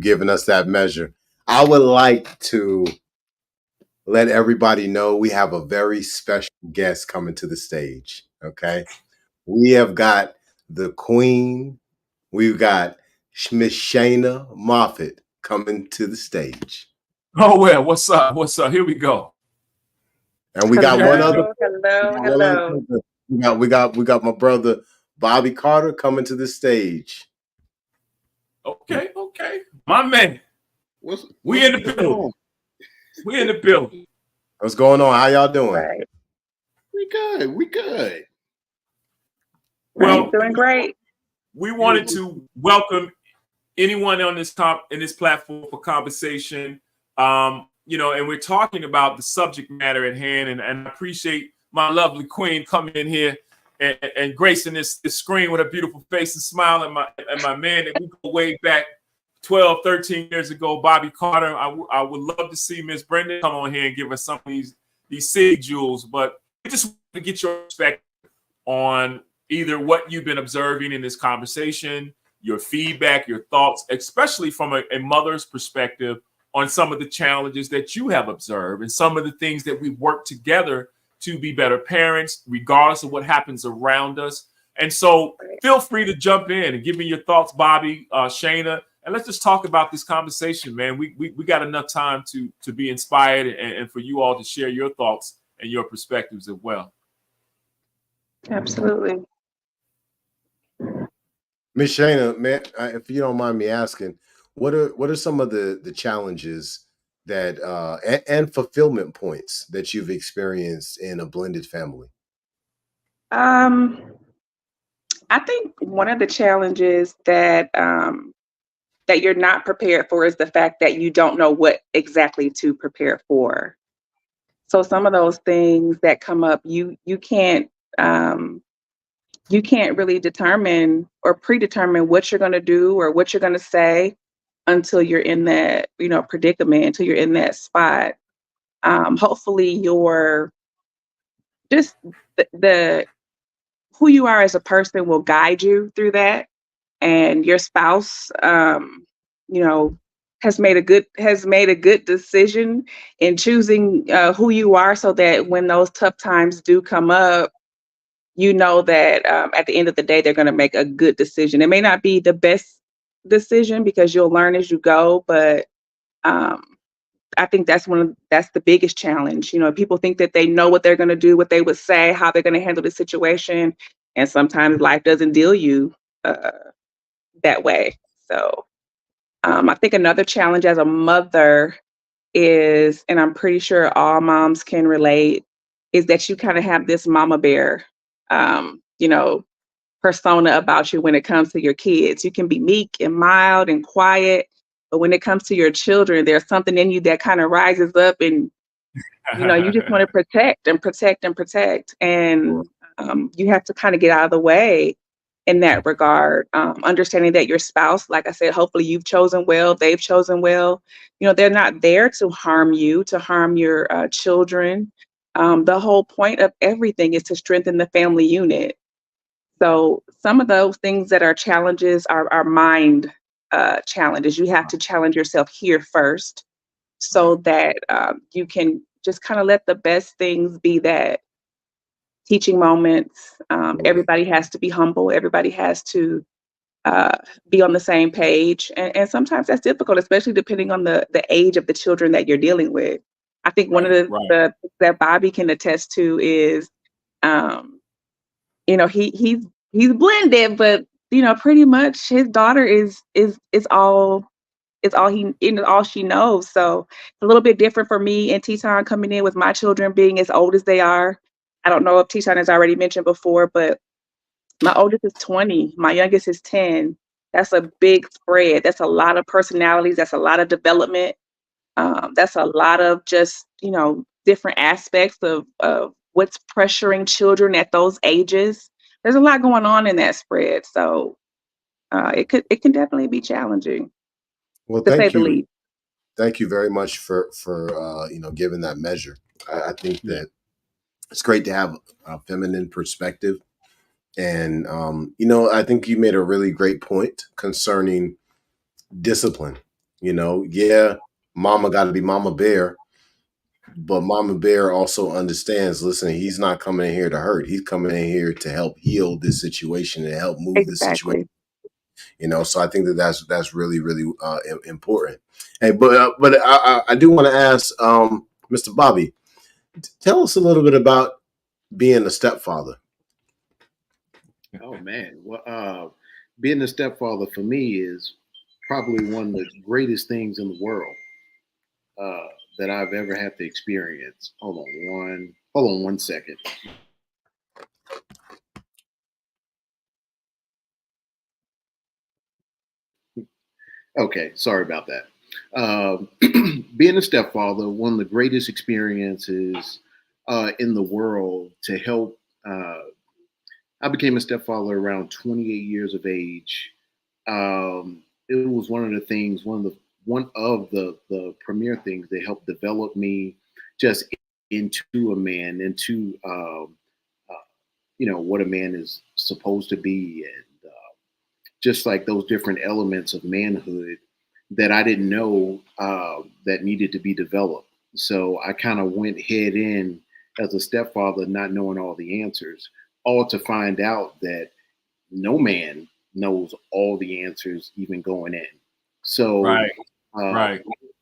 giving us that measure. I would like to let everybody know we have a very special guest coming to the stage. Okay, we have got the Queen. We've got Miss Shana Moffitt coming to the stage. Oh well, what's up? What's up? Here we go. And we got one other. Hello. We got my brother Bobby Carter coming to the stage. Okay, my man. We in the building. We in the building. What's going on? How y'all doing? Right. We good. Well, doing great. We wanted to welcome anyone on this platform for conversation. You know, and we're talking about the subject matter at hand, and I appreciate my lovely queen coming in here and gracing this screen with a beautiful face and smile, and my man that we go way back 12, 13 years ago, Bobby Carter. I would love to see Miss Brenda come on here and give us some of these city jewels, but we just want to get your perspective on either what you've been observing in this conversation, your feedback, your thoughts, especially from a mother's perspective on some of the challenges that you have observed and some of the things that we've worked together to be better parents, regardless of what happens around us. And so feel free to jump in and give me your thoughts, Bobby, Shana, and let's just talk about this conversation, man. We got enough time to be inspired and for you all to share your thoughts and your perspectives as well. Absolutely. Miss Shana, man, if you don't mind me asking, what are some of the challenges that and fulfillment points that you've experienced in a blended family? I think one of the challenges that that you're not prepared for is the fact that you don't know what exactly to prepare for. So some of those things that come up, you can't really determine or predetermine what you're going to do or what you're going to say until you're in that, predicament, until you're in that spot. Hopefully your just the who you are as a person will guide you through that, and your spouse has made a good decision in choosing who you are, so that when those tough times do come up, you know that at the end of the day they're going to make a good decision. It may not be the best decision because you'll learn as you go, but I think that's the biggest challenge. People think that they know what they're going to do, what they would say, how they're going to handle the situation, and sometimes life doesn't deal you that way. So I think another challenge as a mother is, and I'm pretty sure all moms can relate, is that you kind of have this mama bear, you know, persona about you when it comes to your kids. You can be meek and mild and quiet, but when it comes to your children, there's something in you that kind of rises up, and you just want to protect and protect and protect. And you have to kind of get out of the way in that regard. Understanding that your spouse, like I said, hopefully you've chosen well, they've chosen well. They're not there to harm you, to harm your children. The whole point of everything is to strengthen the family unit. So some of those things that are challenges are mind challenges. You have to challenge yourself here first, so that you can just kind of let the best things be that teaching moments. Everybody has to be humble. Everybody has to be on the same page. And sometimes that's difficult, especially depending on the age of the children that you're dealing with. I think one of the things that Bobby can attest to is, he's blended, but pretty much his daughter is all she knows. So it's a little bit different for me and Teton coming in with my children being as old as they are. I don't know if Teton has already mentioned before, but my oldest is 20, my youngest is 10. That's a big spread. That's a lot of personalities. That's a lot of development. That's a lot of just, different aspects of what's pressuring children at those ages. There's a lot going on in that spread. So it can definitely be challenging, Well, to say the least. thank you very much for giving that measure. I think that it's great to have a feminine perspective, and I think you made a really great point concerning discipline. Mama got to be Mama Bear, but Mama Bear also understands. Listen, he's not coming in here to hurt. He's coming in here to help heal this situation and help move this situation. Exactly. So I think that's really, really important. Hey, but I do want to ask Mr. Bobby, tell us a little bit about being a stepfather. Oh man, well, being a stepfather for me is probably one of the greatest things in the world that I've ever had to experience. Hold on one second. Okay, sorry about that. Being a stepfather, one of the greatest experiences in the world to help. I became a stepfather around 28 years of age. It was one of the premier things that helped develop me just into a man, into what a man is supposed to be, and just like those different elements of manhood that I didn't know that needed to be developed. So I kind of went head in as a stepfather, not knowing all the answers, all to find out that no man knows all the answers even going in. So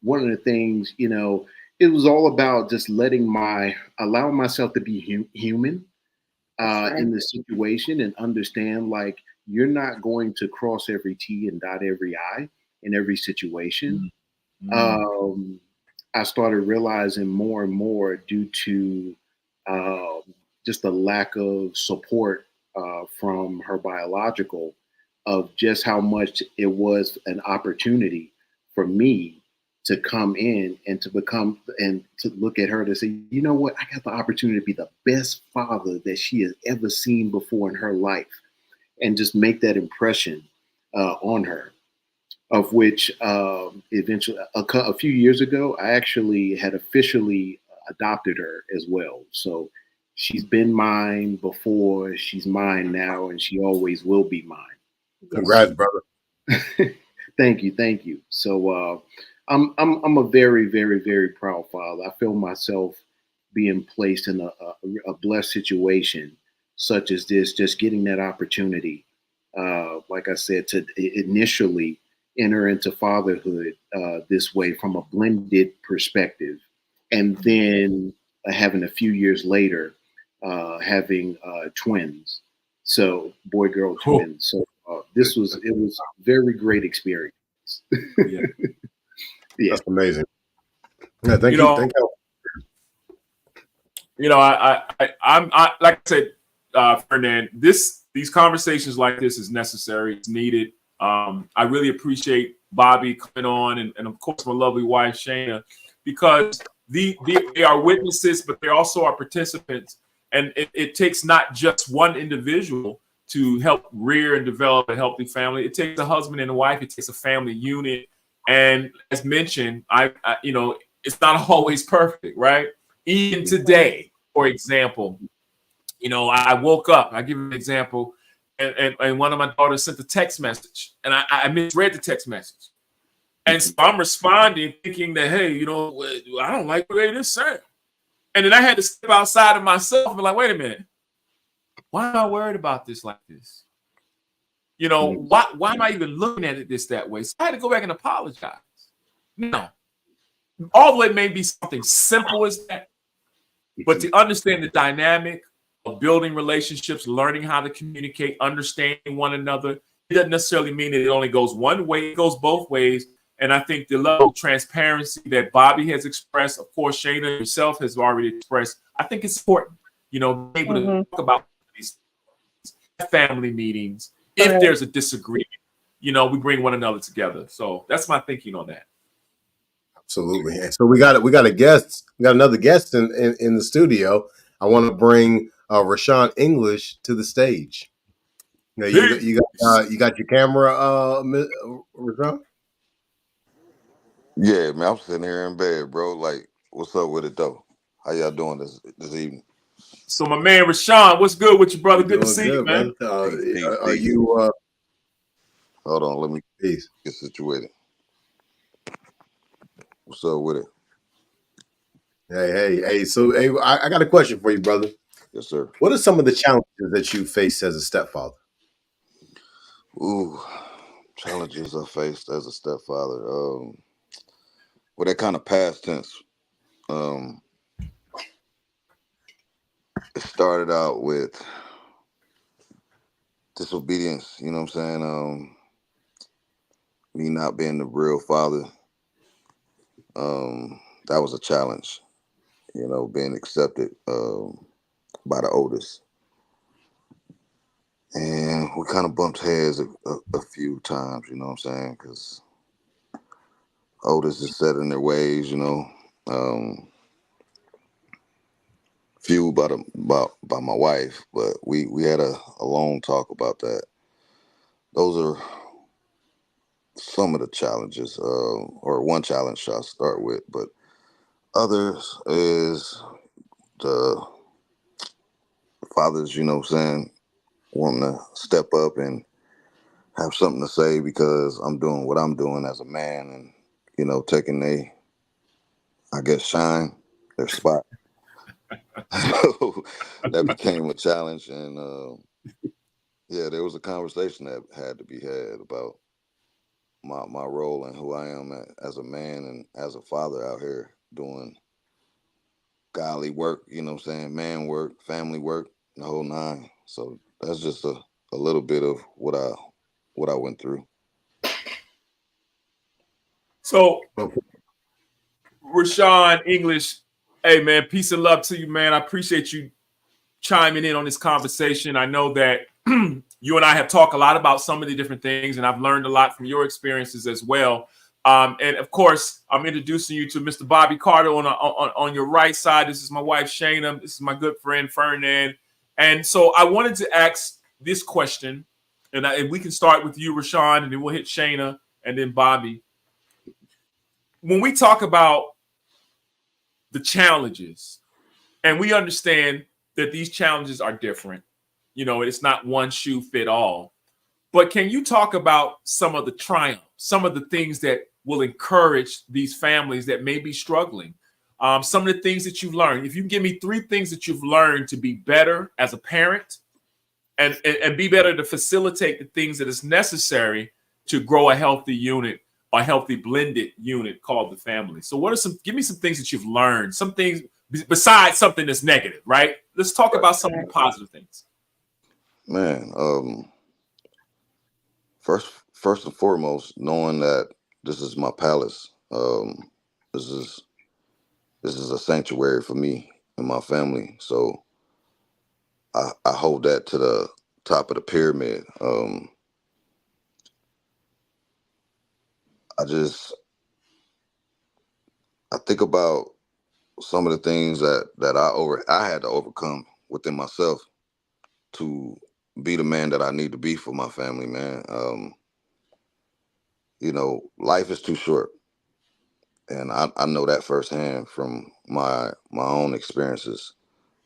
one of the things, it was all about just allowing myself to be human in the situation and understand, like, you're not going to cross every T and dot every I in every situation. I started realizing more and more due to just the lack of support from her biological, of just how much it was an opportunity for me to come in and to look at her to say, you know what, I got the opportunity to be the best father that she has ever seen before in her life, and just make that impression on her. Of which eventually, a few years ago, I actually had officially adopted her as well. So she's been mine before, she's mine now, and she always will be mine. Congrats, brother. Thank you. So I'm a very, very, very proud father. I feel myself being placed in a blessed situation such as this, just getting that opportunity, like I said, to initially enter into fatherhood this way from a blended perspective, and then having a few years later having twins, so boy girl twins. So it was a very great experience. difference. Yeah. Yeah. That's amazing. Yeah, thank you. Thank you. You know, I'm like I said, Fernand, these conversations like this is necessary. It's needed. I really appreciate Bobby coming on, and of course my lovely wife Shayna, because they are witnesses, but they also are participants. And it takes not just one individual to help rear and develop a healthy family. It takes a husband and a wife. It takes a family unit. And as mentioned, you know, it's not always perfect, right? Even today, for example, you know, I woke up. I give you an example, and one of my daughters sent a text message, and I misread the text message, and so I'm responding thinking that, hey, you know, I don't like the way this said, and then I had to step outside of myself and be like, wait a minute, why am I worried about this like this? You know, why am I even looking at it that way? So I had to go back and apologize. No, although it may be something simple as that, but to understand the dynamic of building relationships, learning how to communicate, understanding one another, it doesn't necessarily mean that it only goes one way, it goes both ways. And I think the level of transparency that Bobby has expressed, of course, Shayna herself has already expressed, I think it's important, you know, being able to talk about these family meetings. If there's a disagreement, you know, we bring one another together. So that's my thinking on that. Absolutely. And so we got a guest. We got another guest in the studio. I want to bring Rashawn English to the stage. You got your camera, Rashawn? Yeah, man, I'm sitting here in bed, bro. Like, what's up with it though? How y'all doing this evening? So my man Rashawn, what's good with you, brother? Good to see you, man. Peace, Are you? Hold on, let me peace. Get situated. What's up with it? Hey. So, I got a question for you, brother. Yes, sir. What are some of the challenges that you face as a stepfather? Ooh, challenges I faced as a stepfather. Well, that kind of past tense. It started out with disobedience. You know what I'm saying? Me not being the real father. That was a challenge. You know, being accepted by the oldest. And we kind of bumped heads a few times, you know what I'm saying? Because oldest is set in their ways, you know. Fueled by my wife, but we had a long talk about that. Those are some of the challenges, or one challenge I'll start with, but others is the fathers, you know what I'm saying, wanting to step up and have something to say because I'm doing what I'm doing as a man and, you know, taking I guess, shine, their spot. So that became a challenge. And yeah, there was a conversation that had to be had about my role and who I am as a man and as a father out here doing godly work, you know what I'm saying, man work, family work, the whole nine. So that's just a little bit of what I went through. So, Rashawn English, hey man, peace and love to you, man. I appreciate you chiming in on this conversation. I know that you and I have talked a lot about some of the different things, and I've learned a lot from your experiences as well. And of course, I'm introducing you to Mr. Bobby Carter on your right side. This is my wife Shayna. This is my good friend Fernand. And so I wanted to ask this question, and we can start with you, Rashawn, and then we'll hit Shayna and then Bobby. When we talk about the challenges, and we understand that these challenges are different, you know, it's not one shoe fit all, but can you talk about some of the triumphs, some of the things that will encourage these families that may be struggling, some of the things that you've learned? If you can give me 3 things that you've learned to be better as a parent and be better to facilitate the things that is necessary to grow a healthy unit, a healthy blended unit called the family. So give me some things that you've learned, some things besides something that's negative, right? Let's talk about some of the positive things. Man, first and foremost, knowing that this is my palace. This is a sanctuary for me and my family. So I hold that to the top of the pyramid. I think about some of the things that I had to overcome within myself to be the man that I need to be for my family, man. You know, life is too short. And I know that firsthand from my own experiences.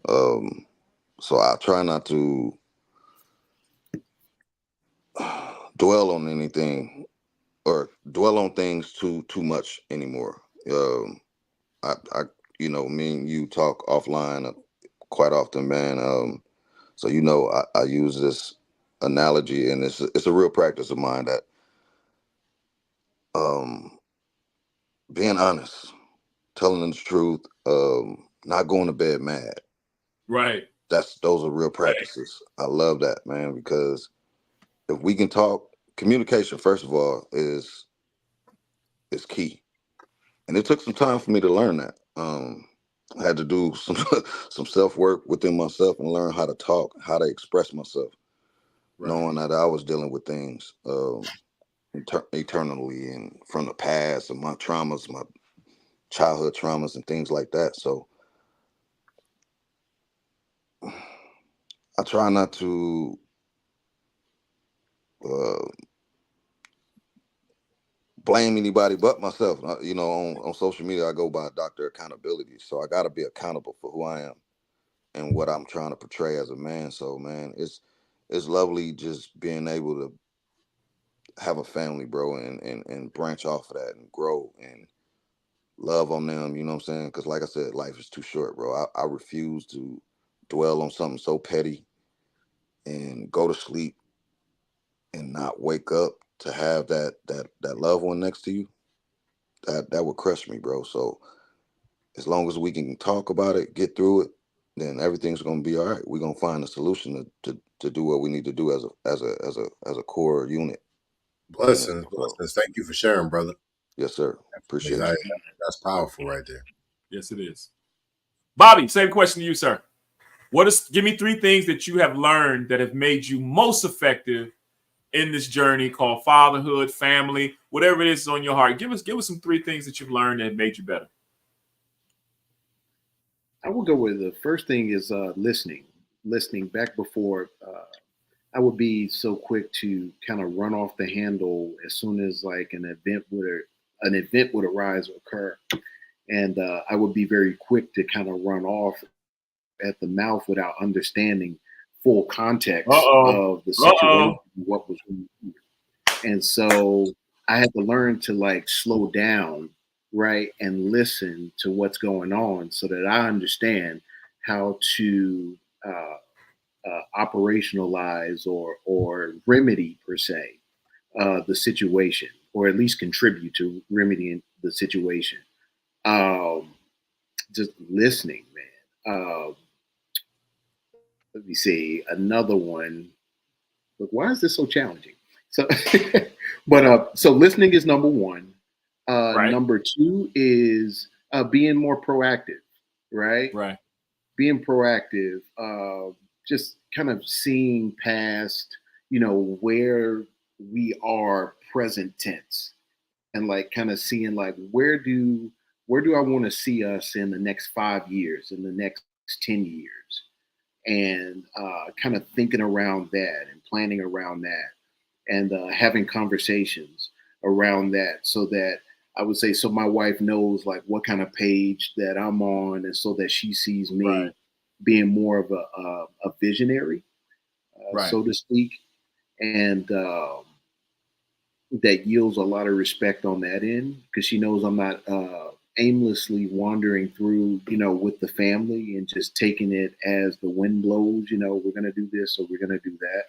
So I try not to dwell on anything or dwell on things too much anymore. I you know, me and you talk offline quite often, man. So you know, I use this analogy, and it's a real practice of mine that being honest, telling the truth, not going to bed mad. Right. Those are real practices. I love that, man, because if we can talk, communication, first of all, is key. And it took some time for me to learn that. I had to do some some self work within myself and learn how to talk, how to express myself, knowing that I was dealing with things eternally and from the past and my traumas, my childhood traumas and things like that. So I try not to uh, blame anybody but myself. You know, on social media, I go by Dr. Accountability. So I got to be accountable for who I am and what I'm trying to portray as a man. So, man, it's lovely just being able to have a family, bro, and branch off of that and grow and love on them. You know what I'm saying? Because like I said, life is too short, bro. I refuse to dwell on something so petty and go to sleep and not wake up to have that loved one next to you. That would crush me, bro. So as long as we can talk about it, get through it, then everything's gonna be all right. We're gonna find a solution to do what we need to do as a core unit. Blessings, blessings. Thank you for sharing, brother. Yes, sir. Appreciate you. That's powerful right there. Yes, it is. Bobby, same question to you, sir. Give me 3 things that you have learned that have made you most effective in this journey called fatherhood, family, whatever it is on your heart. Give us some 3 things that you've learned that have made you better. I will go with the first thing is listening. Listening back before I would be so quick to kind of run off the handle as soon as like an event would arise or occur, and I would be very quick to kind of run off at the mouth without understanding full context of the situation, what was going on. And so I had to learn to like slow down, right, and listen to what's going on so that I understand how to operationalize or remedy per se the situation, or at least contribute to remedying the situation. Just listening, man. Let me see another one. Look, why is this so challenging? So, so listening is number one. Right. Number 2 is being more proactive, right? Right. Being proactive, just kind of seeing past, where we are present tense, and like kind of seeing like where do I want to see us in the next 5 years, in the next 10 years, and kind of thinking around that and planning around that, and having conversations around that, so that I would say, so my wife knows like what kind of page that I'm on, and so that she sees me being more of a visionary, so to speak, and that yields a lot of respect on that end, because she knows I'm not aimlessly wandering through, with the family and just taking it as the wind blows. We're going to do this or we're going to do that.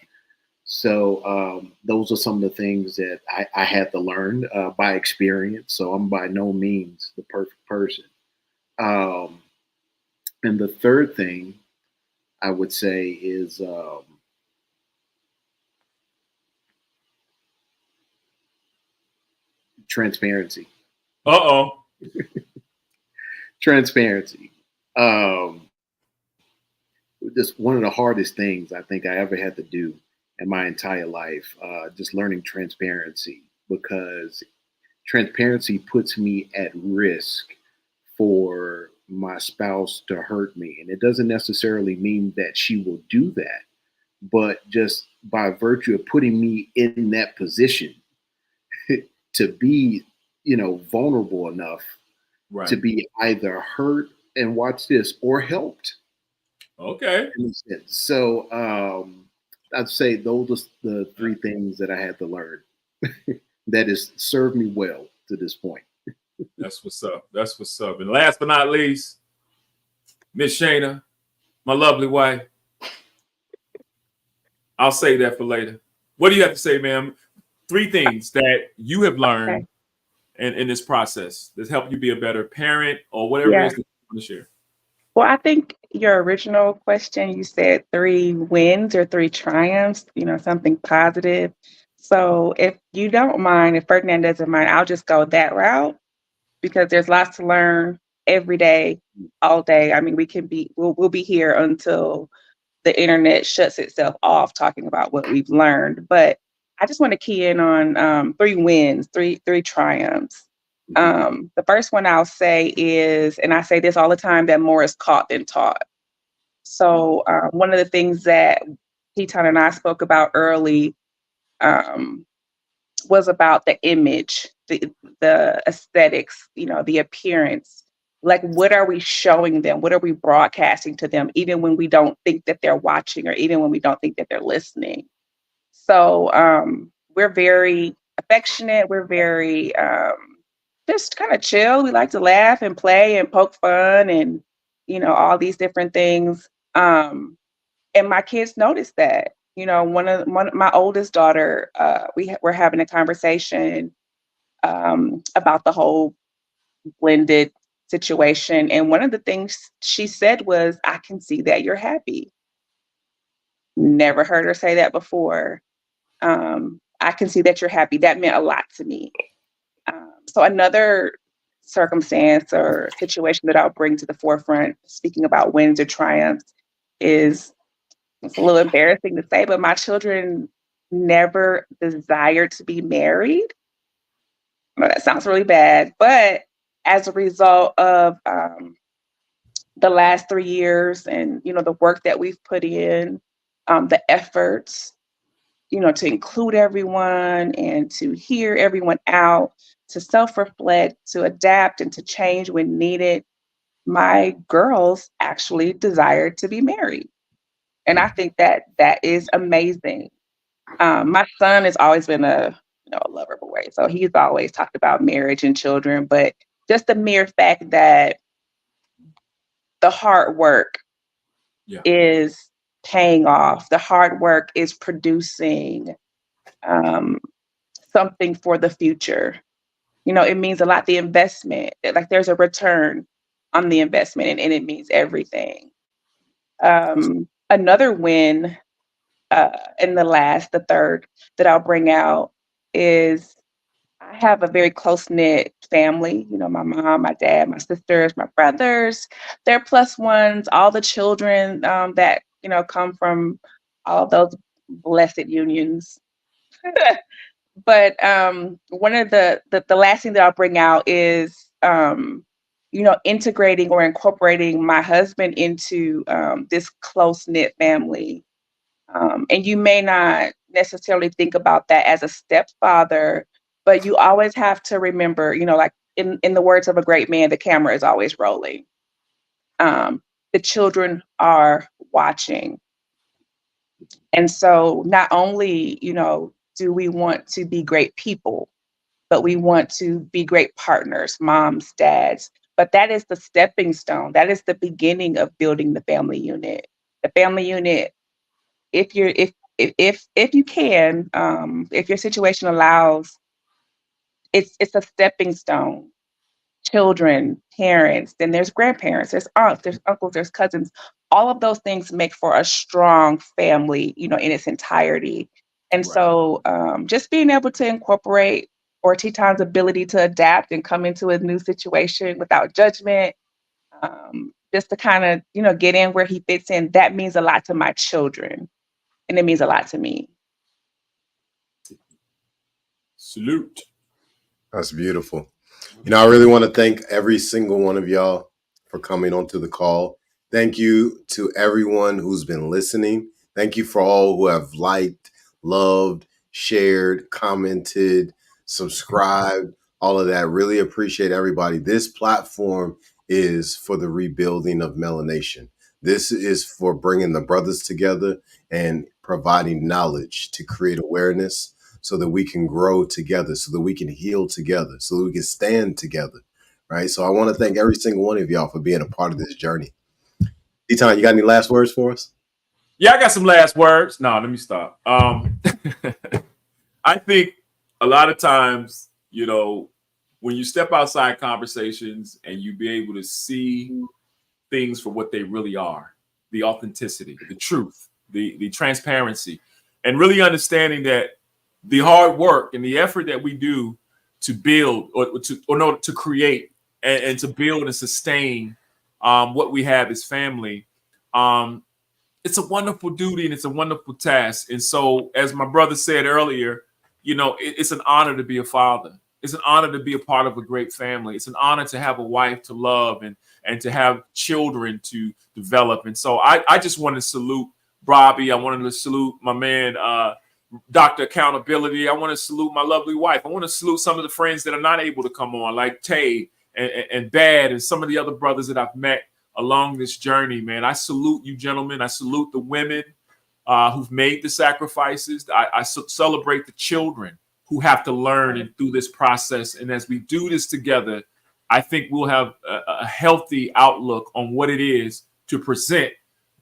So those are some of the things that I had to learn by experience. So I'm by no means the perfect person. And the third thing I would say is Transparency. Uh-oh. Transparency. Just one of the hardest things I think I ever had to do in my entire life, just learning transparency, because transparency puts me at risk for my spouse to hurt me. And it doesn't necessarily mean that she will do that, but just by virtue of putting me in that position to be, vulnerable enough to be either hurt, and watch this, or helped. Okay. So I'd say those are the three things that I had to learn that has served me well to this point. That's what's up. That's what's up. And last but not least, Miss Shayna, my lovely wife. I'll save that for later. What do you have to say, ma'am? 3 things that you have learned in this process that's helped you be a better parent, or whatever it is that you want to share. Well, I think your original question, you said 3 wins or 3 triumphs, something positive. So if you don't mind, if Ferdinand doesn't mind, I'll just go that route, because there's lots to learn every day, all day. I mean, we'll be here until the internet shuts itself off talking about what we've learned. But I just want to key in on 3 wins, three triumphs. The first one I'll say is, and I say this all the time, that more is caught than taught. So one of the things that Keaton and I spoke about early was about the image, the aesthetics, the appearance. Like, what are we showing them? What are we broadcasting to them, even when we don't think that they're watching, or even when we don't think that they're listening? So we're very affectionate. We're very just kind of chill. We like to laugh and play and poke fun and, all these different things. And my kids notice that. One of my oldest daughter, we're having a conversation about the whole blended situation. And one of the things she said was, "I can see that you're happy." Never heard her say that before. I can see that you're happy. That meant a lot to me. So another circumstance or situation that I'll bring to the forefront, speaking about wins or triumphs, is, it's a little embarrassing to say, but my children never desired to be married. Well, that sounds really bad, but as a result of the last 3 years, and the work that we've put in, the efforts, to include everyone and to hear everyone out, to self-reflect, to adapt, and to change when needed, my girls actually desired to be married. And I think that is amazing. My son has always been a lover boy, so he's always talked about marriage and children. But just the mere fact that the hard work is paying off, the hard work is producing something for the future. It means a lot. The investment, like, there's a return on the investment, and it means everything. Another win, in the third that I'll bring out, is I have a very close-knit family. My mom, my dad, my sisters, my brothers, they're plus ones, all the children that, come from all those blessed unions. But one of the last thing that I'll bring out is, integrating or incorporating my husband into this close-knit family. And you may not necessarily think about that as a stepfather, but you always have to remember, like in the words of a great man, the camera is always rolling. The children are watching. And so not only, do we want to be great people, but we want to be great partners, moms, dads. But that is the stepping stone. That is the beginning of building the family unit. The family unit, if you can, if your situation allows, it's a stepping stone. Children, parents, then there's grandparents, there's aunts, there's uncles, there's cousins. All of those things make for a strong family, in its entirety. And so just being able to incorporate or Teton's ability to adapt and come into a new situation without judgment, just to kind of, get in where he fits in, that means a lot to my children. And it means a lot to me. Salute. That's beautiful. I really want to thank every single one of y'all for coming onto the call. Thank you to everyone who's been listening. Thank you for all who have liked, loved, shared, commented, subscribed, all of that. Really appreciate everybody. This platform is for the rebuilding of melanation. This is for bringing the brothers together and providing knowledge to create awareness so that we can grow together, so that we can heal together, so that we can stand together, right? So I want to thank every single one of y'all for being a part of this journey. Eton, you got any last words for us? Yeah, I got some last words. No, let me stop. I think a lot of times, when you step outside conversations and you be able to see things for what they really are, the authenticity, the truth, the transparency, and really understanding that the hard work and the effort that we do to build to create and to build and sustain what we have as family, it's a wonderful duty and it's a wonderful task. And so, as my brother said earlier, it's an honor to be a father. It's an honor to be a part of a great family. It's an honor to have a wife to love and to have children to develop. And so I just want to salute Robbie. I wanted to salute my man, Dr. Accountability. I want to salute my lovely wife. I want to salute some of the friends that are not able to come on, like Tay and Bad and some of the other brothers that I've met along this journey, man. I salute you, gentlemen. I salute the women who've made the sacrifices. I celebrate the children who have to learn and through this process. And as we do this together, I think we'll have a healthy outlook on what it is to present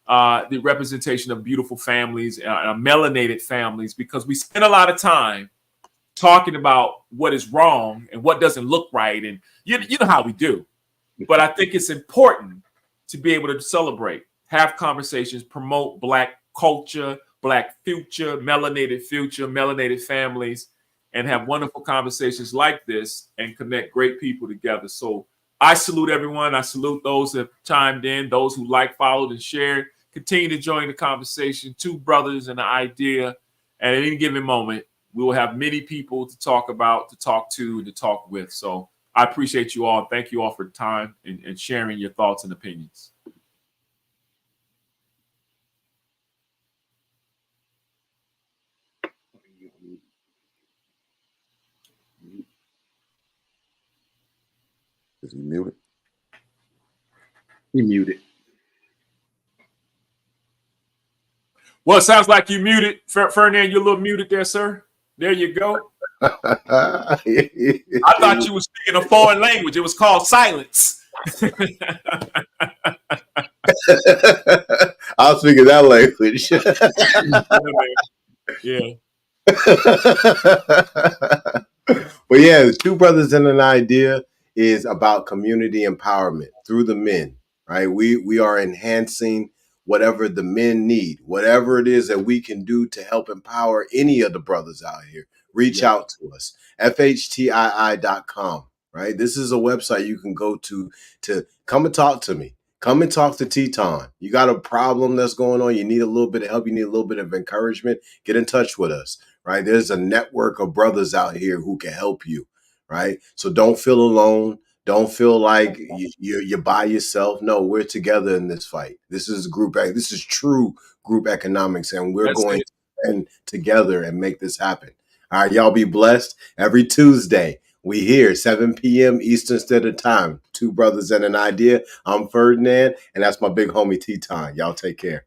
the representation of beautiful families, melanated families, because we spend a lot of time talking about what is wrong and what doesn't look right. And you know how we do. But I think it's important to be able to celebrate, have conversations, promote Black culture, Black future, melanated families, and have wonderful conversations like this and connect great people together. So I salute everyone. I salute those that have chimed in, those who liked, followed, and shared. Continue to join the conversation. Two Brothers and an Idea. And at any given moment, we will have many people to talk about, to talk to, and to talk with. So I appreciate you all. Thank you all for the time and sharing your thoughts and opinions. Is he muted? He muted. Well, it sounds like you muted. Ferdinand, you're a little muted there, sir. There you go. I thought you were speaking a foreign language. It was called silence. I'll speak in that language. Yeah. But yeah, Two Brothers and an Idea is about community empowerment through the men, right? We are enhancing whatever the men need, whatever it is that we can do to help empower any of the brothers out here. Reach out to us, fhtii.com, right? This is a website you can go to come and talk to me. Come and talk to Teton. You got a problem that's going on. You need a little bit of help. You need a little bit of encouragement. Get in touch with us, right? There's a network of brothers out here who can help you, right? So don't feel alone. Don't feel like you're by yourself. No, we're together in this fight. This is this is true group economics, and we're going to stand together and make this happen. All right, y'all be blessed. Every Tuesday, we here, 7 p.m. Eastern Standard Time. Two Brothers and an Idea. I'm Ferdinand, and that's my big homie Teton. Y'all take care.